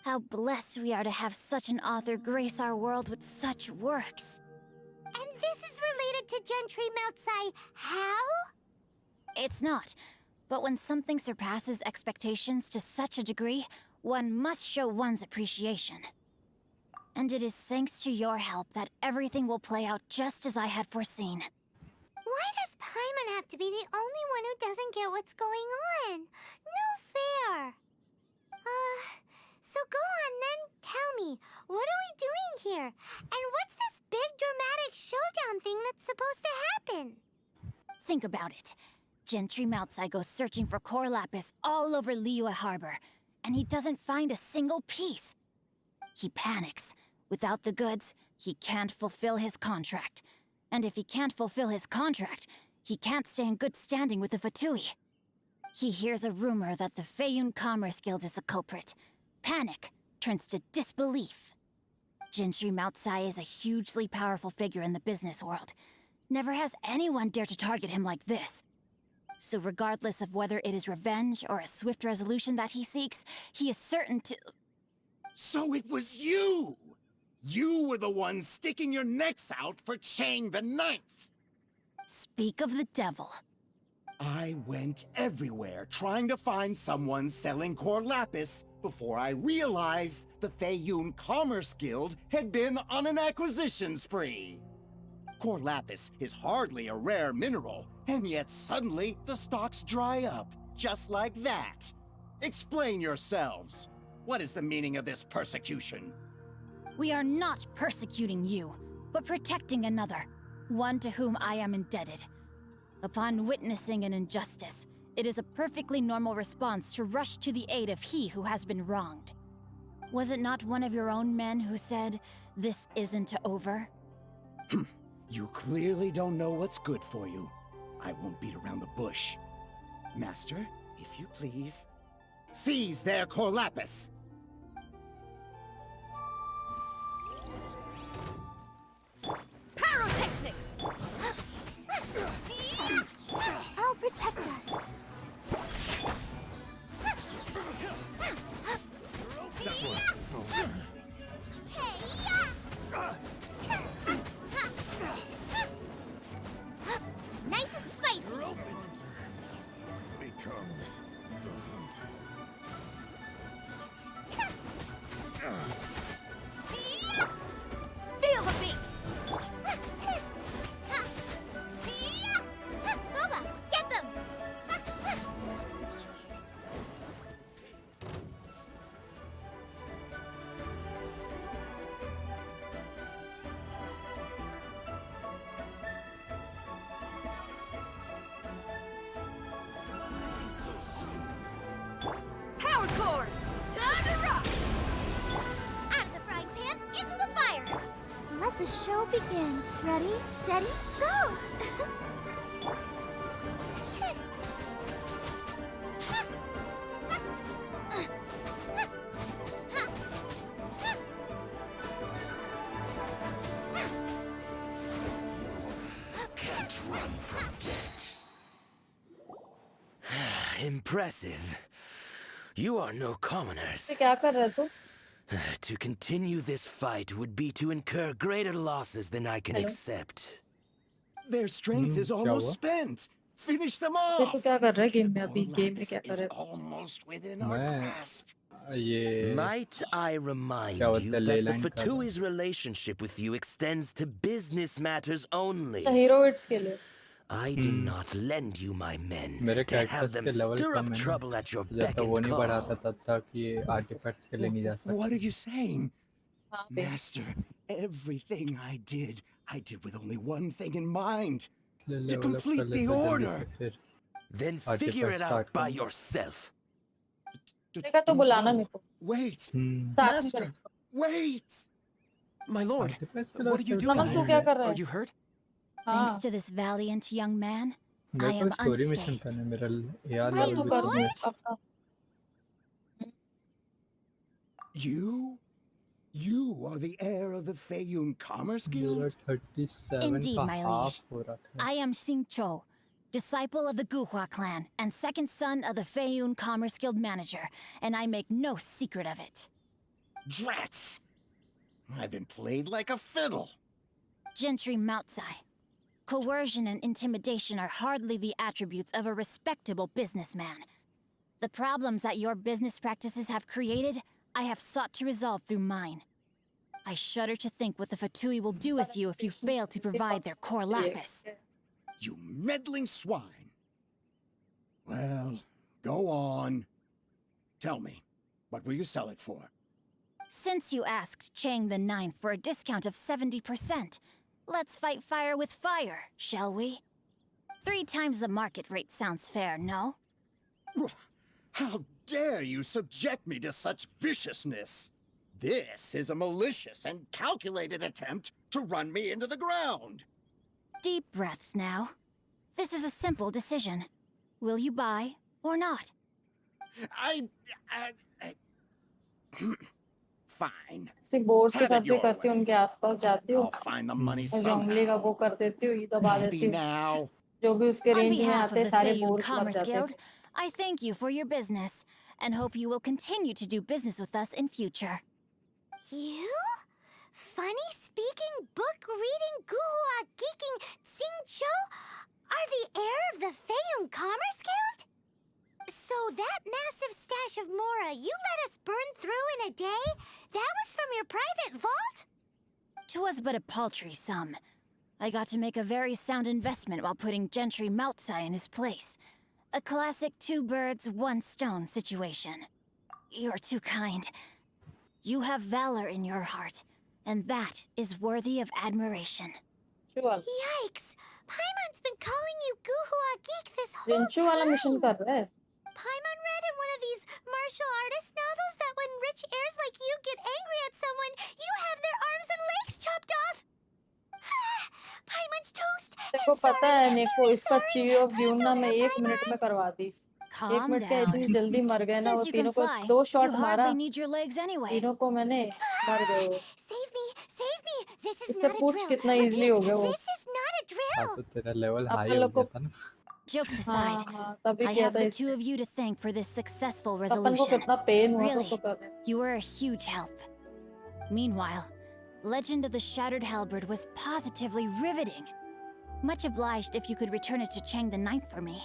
How blessed we are to have such an author grace our world with such works. And this is related to Gentry Moutsai how? It's not. But when something surpasses expectations to such a degree, one must show one's appreciation. And it is thanks to your help that everything will play out just as I had foreseen. Why does Paimon have to be the only one who doesn't get what's going on? No fair. So go on then, tell me, what are we doing here? And what's this big dramatic showdown thing that's supposed to happen? Think about it. Gentry Moutsai goes searching for core lapis all over Liyue Harbor, and he doesn't find a single piece. He panics. Without the goods, he can't fulfill his contract. And if he can't fulfill his contract, he can't stay in good standing with the Fatui. He hears a rumor that the Feiyun Commerce Guild is the culprit. Panic turns to disbelief. Gentry Moutsai is a hugely powerful figure in the business world. Never has anyone dared to target him like this. So regardless of whether it is revenge or a swift resolution that he seeks, he is certain to... So it was you! You were the one sticking your necks out for Chang the Ninth! Speak of the devil. I went everywhere trying to find someone selling core lapis before I realized the Feiyun Commerce Guild had been on an acquisition spree. Core lapis is hardly a rare mineral, and yet suddenly the stocks dry up, just like that. Explain yourselves. What is the meaning of this persecution? We are not persecuting you, but protecting another, one to whom I am indebted. Upon witnessing an injustice, it is a perfectly normal response to rush to the aid of he who has been wronged. Was it not one of your own men who said, "This isn't over"? You clearly don't know what's good for you. I won't beat around the bush. Master, if you please, seize their core lapis! Pyrotechnics! I'll protect us. Nice and spicy! Becomes Feel the beat! Boba, get them! Power core! Time to rock! Out of the frying pan, into the fire! Let the show begin. Ready, steady, go! Can't run from death. Impressive. You are no commoners. तो क्या कर रहा है तू? To continue this fight would be to incur greater losses than I can Hello? accept. Their strength is क्या almost हुआ? spent. Finish them तो off. तू क्या कर रहा है गेम में अभी? Core गेम में lapis क्या कर is रहा है? almost within our मैं grasp. ये Might I remind क्या you बोलते हैं that the leyline कर रहा हूँ। Fatui's relationship with you extends to business matters only. अच्छा हीरो हिट्स के लिए. I did not lend you my men मेरे to have कैरेक्टर्स them के लेवल stir कम up है ना, trouble at your जब beck तक वो and नहीं बढ़ाता call. तब तक ये आर्टिफैक्ट्स के लिए नहीं जा What सकता। are you saying? हाँ बे. Master, everything I did with only one thing in mind. इसलिए To लेवल अप कर complete the लेते जल्दी order. से फिर Then figure artefact it start out by करना। yourself. देखा तो Don't बुलाना go. मेरे को. Wait, साथ में Master, करेंगे. wait. My lord, आर्टिफैक्ट्स के what are you लिए doing नमक तू here? क्या कर रहा Are है? you hurt? Thanks हाँ. to this valiant young man, I मेरे को am स्टोरी मिशन unscathed. करना है, मेरा एआर My लेवल भी कर कम है। अपना. You are the heir of the Feiyun Commerce मेरा Guild? 37 Indeed, का my हाफ liege. हो रखा है। I am Xing Cho, disciple of the Guhua clan and second son of the Feiyun Commerce Guild manager, and I make no secret of it. Drats! I've been played like a fiddle. Gentry Moutsai. Coercion and intimidation are hardly the attributes of a respectable businessman. The problems that your business practices have created, I have sought to resolve through mine. I shudder to think what the Fatui will do with you if you fail to provide their core lapis. You meddling swine. Well, go on. Tell me, what will you sell it for? Since you asked Chang the Ninth for a discount of 70%, let's fight fire with fire, shall we? 3 times the market rate sounds fair, no? How dare you subject me to such viciousness? This is a malicious and calculated attempt to run me into the ground. Deep breaths now. This is a simple decision. Will you buy or not? I Fine. ऐसे boards के Have साथ it भी your करती हूँ, way. उनके आसपास जाती हूँ. I'll find the money जंगली का somehow. वो कर देती हूँ, ये दबा Happy देती हूँ. now. जो भी उसके On रेंज में behalf आते of the सारे Feiyun बोर्ड्स लग Commerce जाते Guild, हैं. I thank you for your business and hope you will continue to do business with us in future. You? Funny speaking, book reading, guhua geeking Xing Cho are the heir of the Feiyun Commerce Guild? So that massive stash of Mora you let us burn through in a day, that was from your private vault? 'Twas but a paltry sum. I got to make a very sound investment while putting Gentry Maltsai in his place. A classic two birds, one stone situation. You're too kind. You have valor in your heart, and that is worthy of admiration. Sure. Yikes! Paimon's been calling you Guhua Geek this whole रिंचू वाला mission time. कर रहा है. Paimon read in one of these martial artist novels that when rich heirs like you get angry at someone, you have their arms and legs chopped off. Paimon's toast. देखो पता है निको इसका ची of dune ना मैं 1 minute में करवा दी. 1 मिनट क्या इतनी जल्दी मर गए ना वो तीनों को 2 शॉट मारा. तीनों को मैंने मर गए वो. Save me. This is इससे not a पूछ drill. कितना इजीली हो गया वो. This is not a drill. तो तेरा लेवल हाई अपन हो लोग को गया था ना. Jokes aside, तभी I किया have था the इसने. two of you to thank for this successful अपन को resolution. कितना पेन हुआ Really, तो कर रहे. you were a huge help. Meanwhile, Legend of the Shattered Halberd was positively riveting. Much obliged if you could return it to Chang the Ninth for me.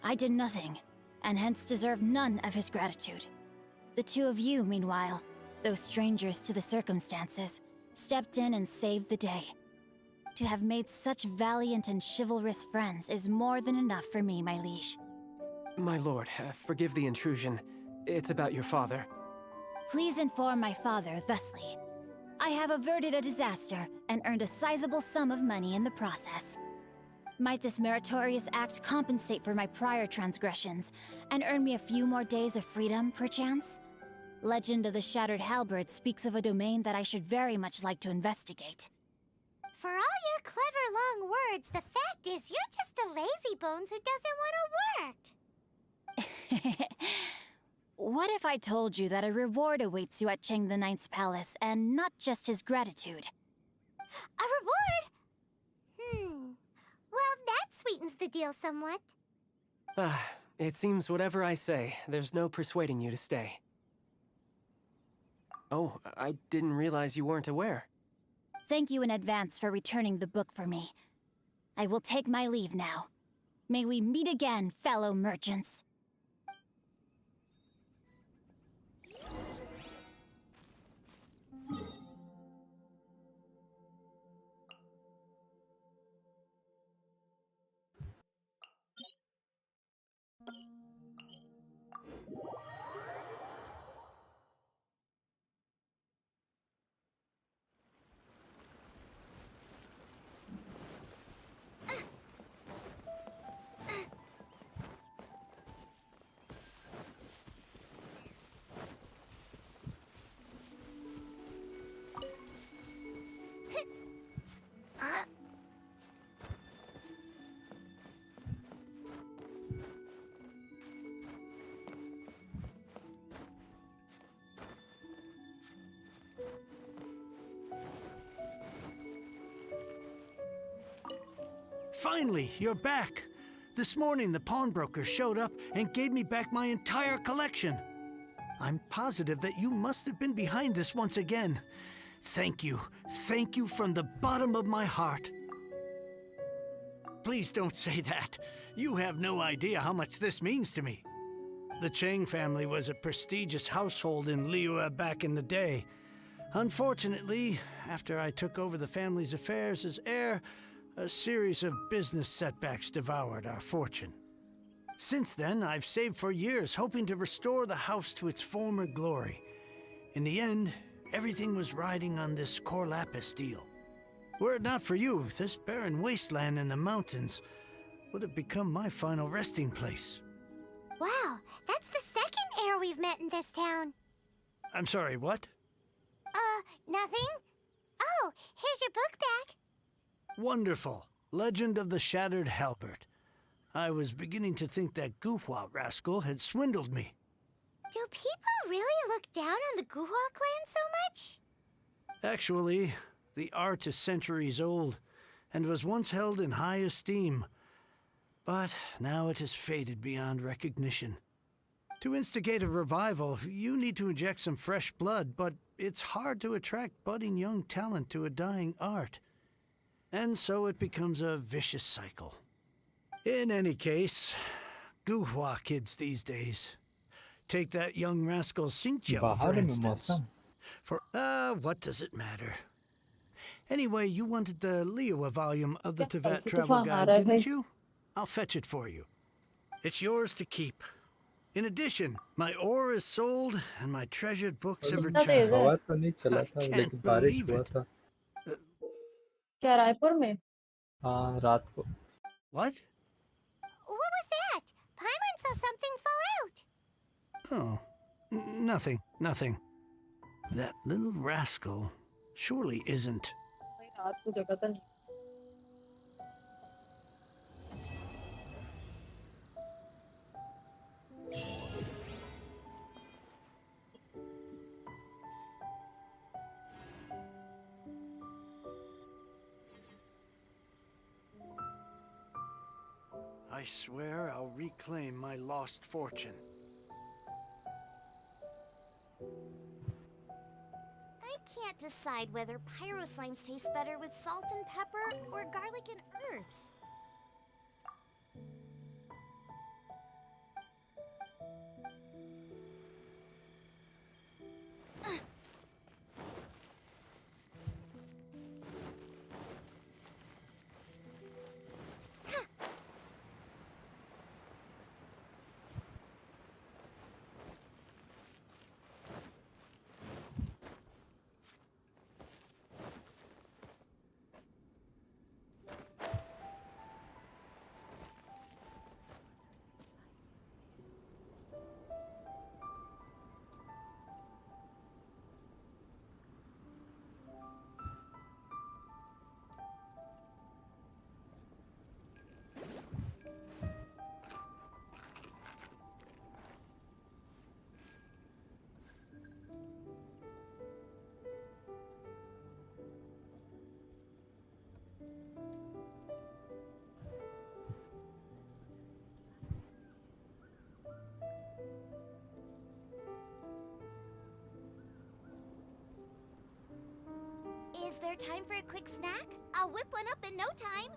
I did nothing, and hence deserve none of his gratitude. The two of you, meanwhile, though strangers to the circumstances, stepped in and saved the day. To have made such valiant and chivalrous friends is more than enough for me, my liege. My lord, forgive the intrusion. It's about your father. Please inform my father thusly. I have averted a disaster and earned a sizable sum of money in the process. Might this meritorious act compensate for my prior transgressions and earn me a few more days of freedom, perchance? Legend of the Shattered Halberd speaks of a domain that I should very much like to investigate. For all your clever long words, the fact is you're just a lazy bones who doesn't want to work. What if I told you that a reward awaits you at Cheng the Ninth's palace, and not just his gratitude? A reward? Well, that sweetens the deal somewhat. It seems whatever I say, there's no persuading you to stay. Oh, I didn't realize you weren't aware. Thank you in advance for returning the book for me. I will take my leave now. May we meet again, fellow merchants. Finally, you're back. This morning, the pawnbroker showed up and gave me back my entire collection. I'm positive that you must have been behind this once again. Thank you. Thank you from the bottom of my heart. Please don't say that. You have no idea how much this means to me. The Chang family was a prestigious household in Liyue back in the day. Unfortunately, after I took over the family's affairs as heir, a series of business setbacks devoured our fortune. Since then, I've saved for years, hoping to restore the house to its former glory. In the end, everything was riding on this Corlapis deal. Were it not for you, this barren wasteland in the mountains would have become my final resting place. Wow, that's the second heir we've met in this town. I'm sorry, what? Nothing? Oh, here's your book back. Wonderful. Legend of the Shattered Halberd. I was beginning to think that Guhua rascal had swindled me. Do people really look down on the Guhua clan so much? Actually, the art is centuries old, and was once held in high esteem. But now it has faded beyond recognition. To instigate a revival, you need to inject some fresh blood, but it's hard to attract budding young talent to a dying art. And so it becomes a vicious cycle. In any case, Guhua kids these days. Take that young rascal Xingqiu, for instance. For, what does it matter? Anyway, you wanted the Liyue volume of the क्या Tibet ऐसे travel तूफान आ guide, रहा है didn't भाई? you? I'll fetch it for you. It's yours to keep. In addition, my ore is sold and my treasured books have कितना तेज returned. है? हवा तो नहीं चला I था can't लेकिन बारिश believe हुआ it. था। क्या रायपुर में? हाँ रात को। What? What was that? Paimon saw something fall out. Oh, nothing, nothing. That little rascal surely isn't. भाई रात को जगह तो नहीं। I swear I'll reclaim my lost fortune. I can't decide whether pyro slimes taste better with salt and pepper or garlic and herbs. Is there time for a quick snack? I'll whip one up in no time.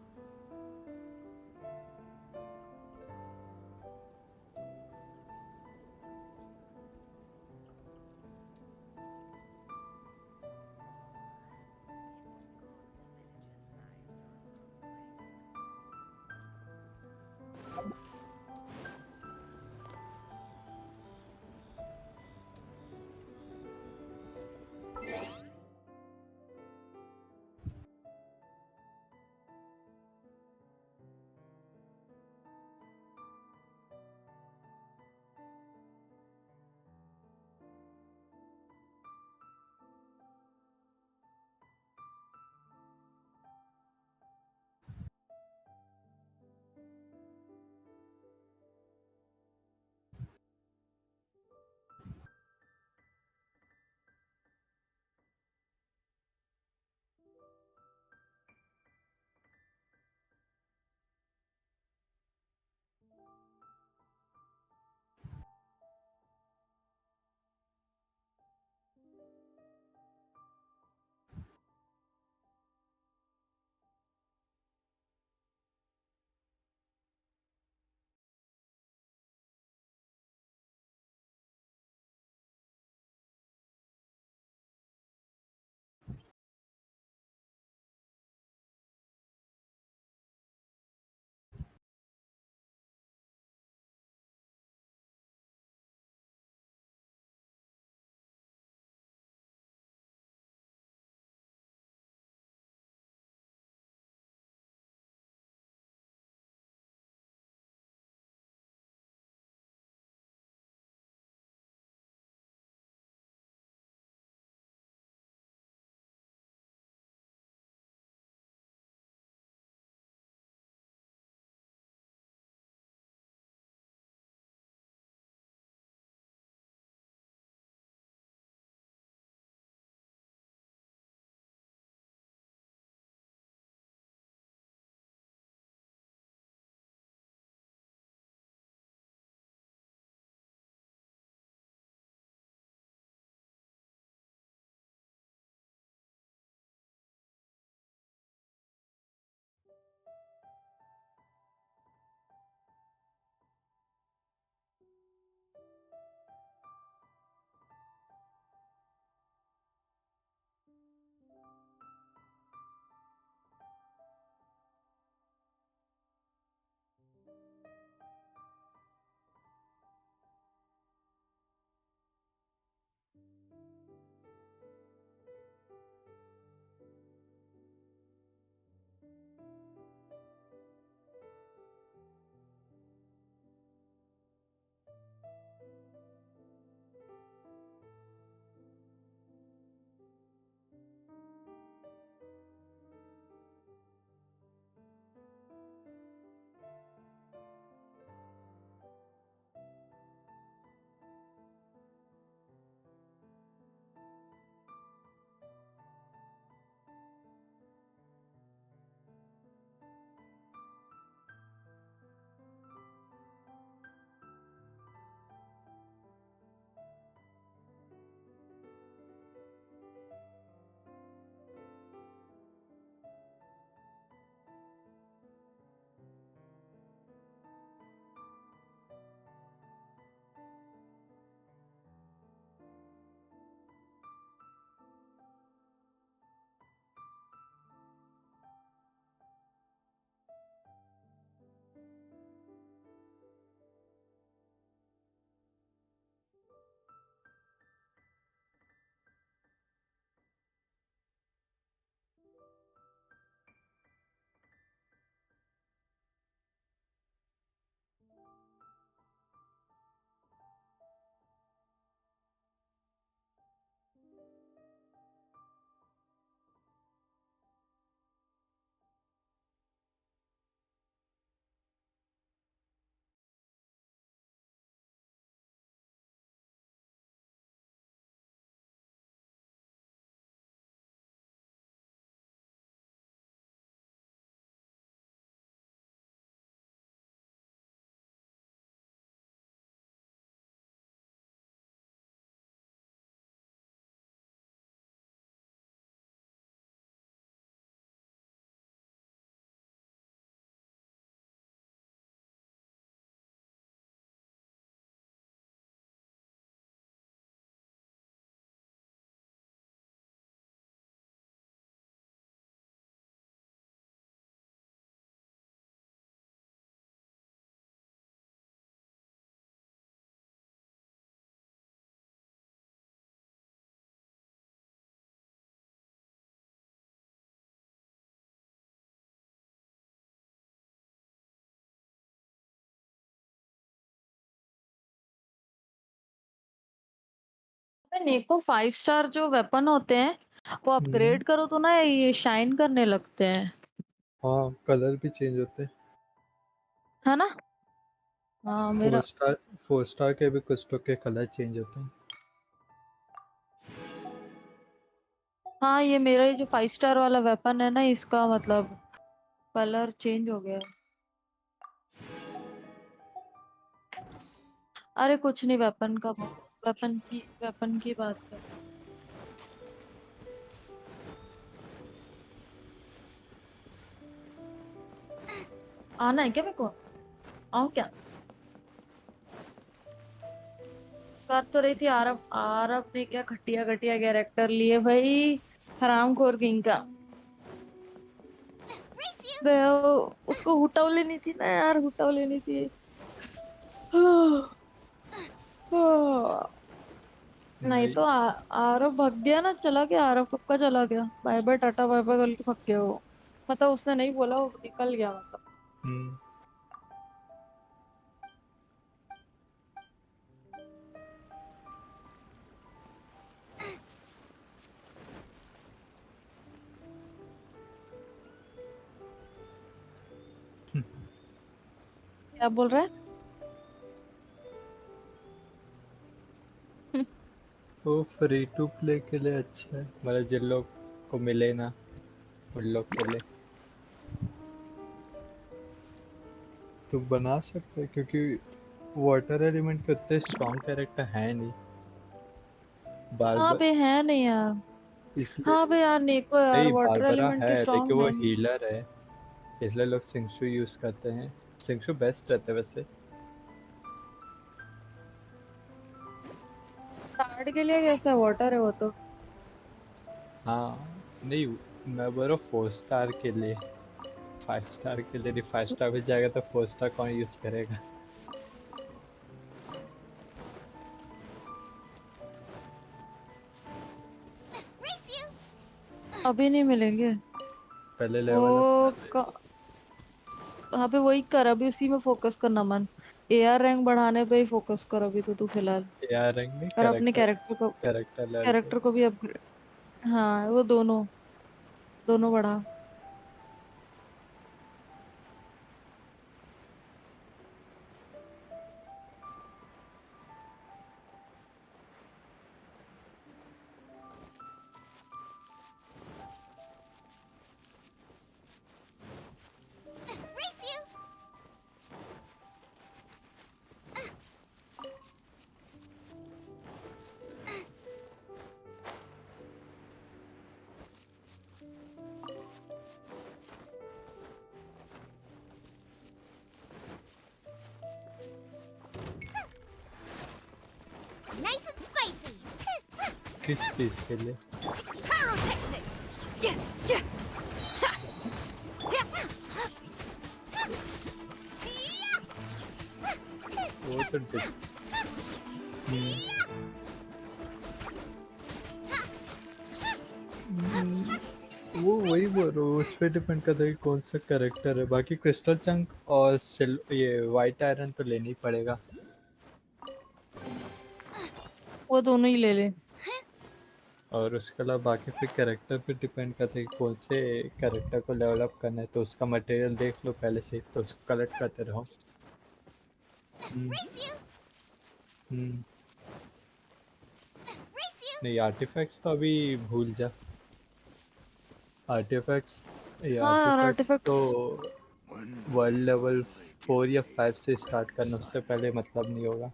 नेको 5 star जो weapon होते हैं वो upgrade करो तो ना ये shine करने लगते हैं। हाँ, कलर भी चेंज होते हैं। है ना? हाँ मेरा 4 स्टार के भी कुछ तो के कलर चेंज होते हैं। हाँ ये मेरा ये जो 5 स्टार वाला वेपन है ना इसका मतलब कलर चेंज हो गया है। अरे कुछ नहीं वेपन की बात कर। आना है क्या मेरे को? आऊँ क्या? कर तो रही थी आरब आरब ने क्या घटिया घटिया कैरेक्टर लिए भाई। हरामखोर किंग का गया उसको हुटाव लेनी थी ना यार हुटाव लेनी थी। नहीं नहीं, तो आरव भाग गया ना चला गया आरव कब का चला गया bye bye tata bye bye करके भाग गया वो। मतलब उसने नहीं बोला वो निकल गया मतलब। हम्म, क्या बोल रहा है? वो फ्री टू प्ले के लिए अच्छा है, मतलब जिन लोग को मिले ना उन लोग के लिए तो बना सकते हैं, क्योंकि वाटर एलिमेंट के उतने स्ट्रॉन्ग कैरेक्टर है नहीं बार हाँ बार, बे है नहीं यार। इसलिए। हाँ बे यार नेको यार नहीं, वाटर बारबरा एलिमेंट है के लेकिन स्ट्रॉन्ग वो है नहीं। हीलर है, इसलिए लोग सिंगशु यूज करते हैं। सिंगशु बेस्ट रहते हैं वैसे। स्टार्ट के लिए कैसा वाटर है वो तो। हाँ, नहीं, मैं बोल रहा हूँ 4 स्टार के लिए। 5 स्टार के लिए नहीं, 5 स्टार में जाएगा तो 4 स्टार कौन यूज करेगा। अभी नहीं मिलेंगे। पहले लेवल अप वो कर ले। क... हाँ पे वही कर अभी उसी में फोकस करना मन। एआर रैंक बढ़ाने पे ही फोकस कर अभी तो तू फिलहाल। यार रंग में और अपने कैरेक्टर लेवल पे। कैरेक्टर को भी अपग्रेड। हाँ वो दोनों दोनों बढ़ा। Nice and spicy. किस चीज के लिए? वो तो वो वही बोल रहा हूँ, उस पे डिपेंड करता है कि कौन सा कैरेक्टर है। बाकी क्रिस्टल चंक और ये वाइट आयरन तो लेना ही पड़ेगा। वो दोनों ही ले ले। और उसके अलावा बाकी फिर कैरेक्टर पे डिपेंड करता है कि कौन से कैरेक्टर को लेवल अप करना है, तो उसका मटेरियल देख लो पहले से ही, तो उसको कलेक्ट करते रहो। हम्म, नहीं, आर्टिफैक्ट्स तो अभी भूल जा। आर्टिफैक्ट्स हाँ यार आर्टिफैक्ट्स तो आर्टिफैक्ट्स। वर्ल्ड लेवल 4 या 5 से स्टार्ट करना, उससे पहले मतलब नहीं होगा।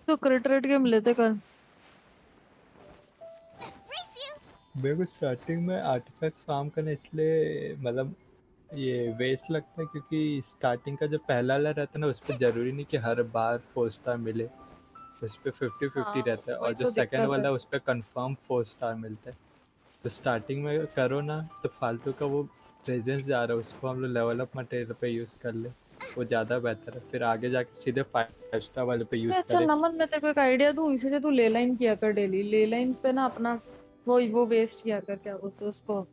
तो क्रिट रेट के मिले थे कल। मेरे को स्टार्टिंग में आर्टिफैक्ट्स फार्म करना इसलिए मतलब ये वेस्ट लगता है, क्योंकि स्टार्टिंग का जो पहला वाला रहता है ना, उस पर ज़रूरी नहीं कि हर बार 4 स्टार मिले। उस पर 50-50 हाँ रहता है, और वही जो तो सेकंड दिक्कत है। वाला है उस पर कन्फर्म 4 स्टार मिलता है। तो स्टार्टिंग में करो ना तो फालतू का वो प्रेजेंस जा रहा है, उसको हम लोग लेवल अप मटेरियल पे यूज़ कर ले, वो ज़्यादा बेहतर है। फिर आगे जाके सीधे 5 स्टार वाले पे इससे यूज़ अच्छा करे। नमन मैं तेरे को एक आइडिया दूं इसीलिए तू ले लाइन किया कर डेली ले लाइन पे ना अपना वो वेस्ट किया कर क्या बोलते हैं उसको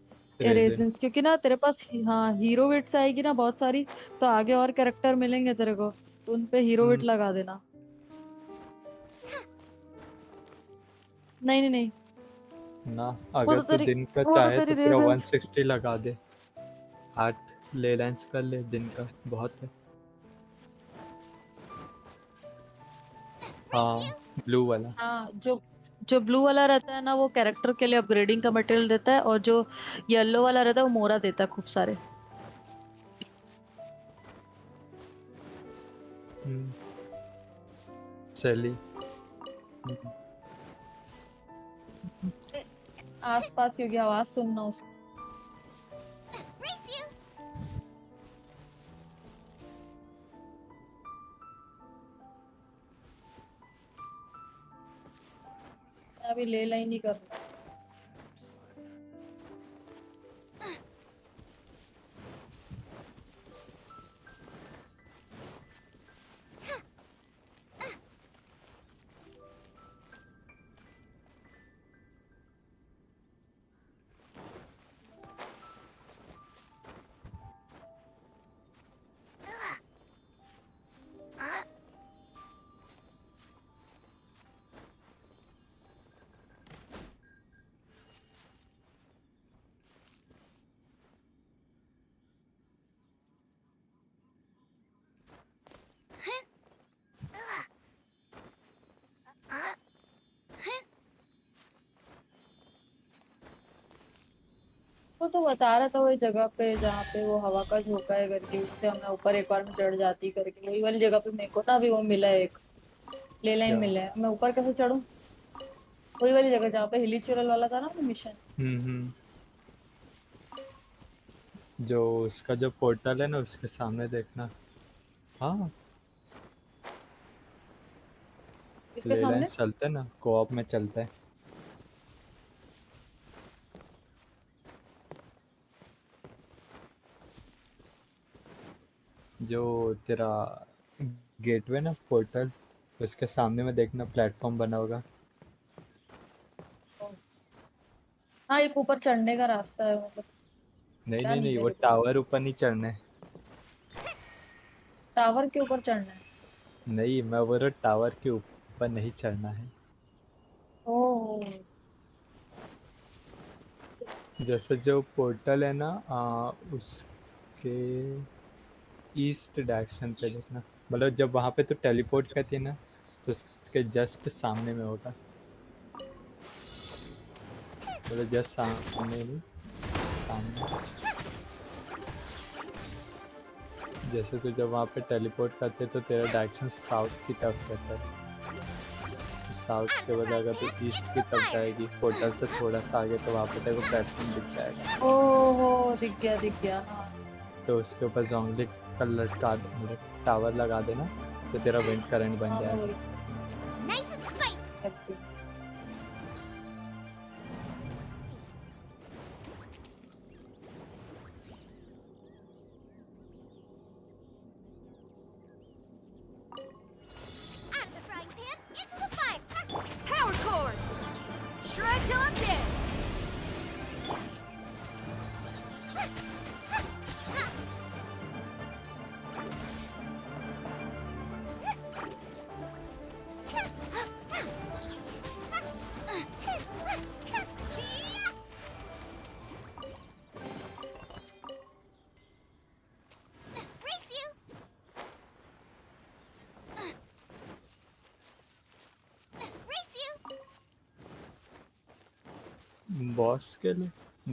रेजिन। रेजिन्स, क्योंकि ना तेरे पास हाँ हीरो विट्स आएगी ना बहुत सारी, तो आगे और कैरेक्टर मिलेंगे तेरे को, तो उन पे हीरो विट लगा देना। नहीं नहीं नहीं, ना वो अगर तो तू तेरी दिन का वो तो चाहे तेरी तो पूरा रेजिन्स। 160 लगा दे। 8 ले लेंस कर ले दिन का, बहुत है। हाँ ब्लू वाला। हाँ, जो जो ब्लू वाला रहता है ना, वो कैरेक्टर के लिए अपग्रेडिंग का मटेरियल देता है, और जो येलो वाला रहता है वो मोरा देता है खूब सारे। सैली। आस पास ही होगी, आवाज सुनना उसकी। मैं अभी ले लाइन नहीं कर रहा। वो तो बता रहा था वही जगह पे जहाँ पे वो हवा का झोंका है करके, उससे मैं ऊपर एक बार में चढ़ जाती करके, वही वाली जगह पे मेरे को ना अभी वो मिला है एक ले लाइन क्या? मिला है। मैं ऊपर कैसे चढ़ूं? वही वाली जगह जहाँ पे हिली चुरल वाला था ना वो मिशन। हम्म। जो उसका जो पोर्टल है ना उसके सामने देखना। हाँ इसके ले सामने। लेंस चलते हैं ना, कोऑप में चलते हैं। जो तेरा गेटवे ना पोर्टल, उसके सामने में देखना प्लेटफॉर्म बना होगा। हाँ, एक ऊपर चढ़ने का रास्ता है मतलब। नहीं क्या नहीं नहीं नहीं, वो मेरे को टावर ऊपर नहीं चढ़ना है। टावर के ऊपर चढ़ना है। नहीं, मैं बोल रहा हूँ टावर के ऊपर नहीं चढ़ना है। ओह। जैसे जो पोर्टल है ना उसके ईस्ट डायरेक्शन पे देखना। मतलब जब वहाँ पे तो टेलीपोर्ट करती है ना, तो उसके जस्ट सामने में होगा। मतलब जस्ट सामने नहीं, सामने। जैसे तो जब वहाँ पे टेलीपोर्ट करते तो तेरा डायरेक्शन साउथ की तरफ रहता है। तो साउथ के बजाय अगर तो ईस्ट की तरफ जाएगी पोर्टल से थोड़ा सा आगे, तो वहाँ पे तेरे को प्लेटफॉर्म दिख जाएगा। ओहो, दिख गया दिख गया, हाँ। तो उसके ऊपर जोंगली का लटका मतलब टावर लगा देना, तो तेरा विंड करंट बन हाँ मैं जाएगा। वही करती हूँ। Power cord! Shred till I'm dead! Boss के लिए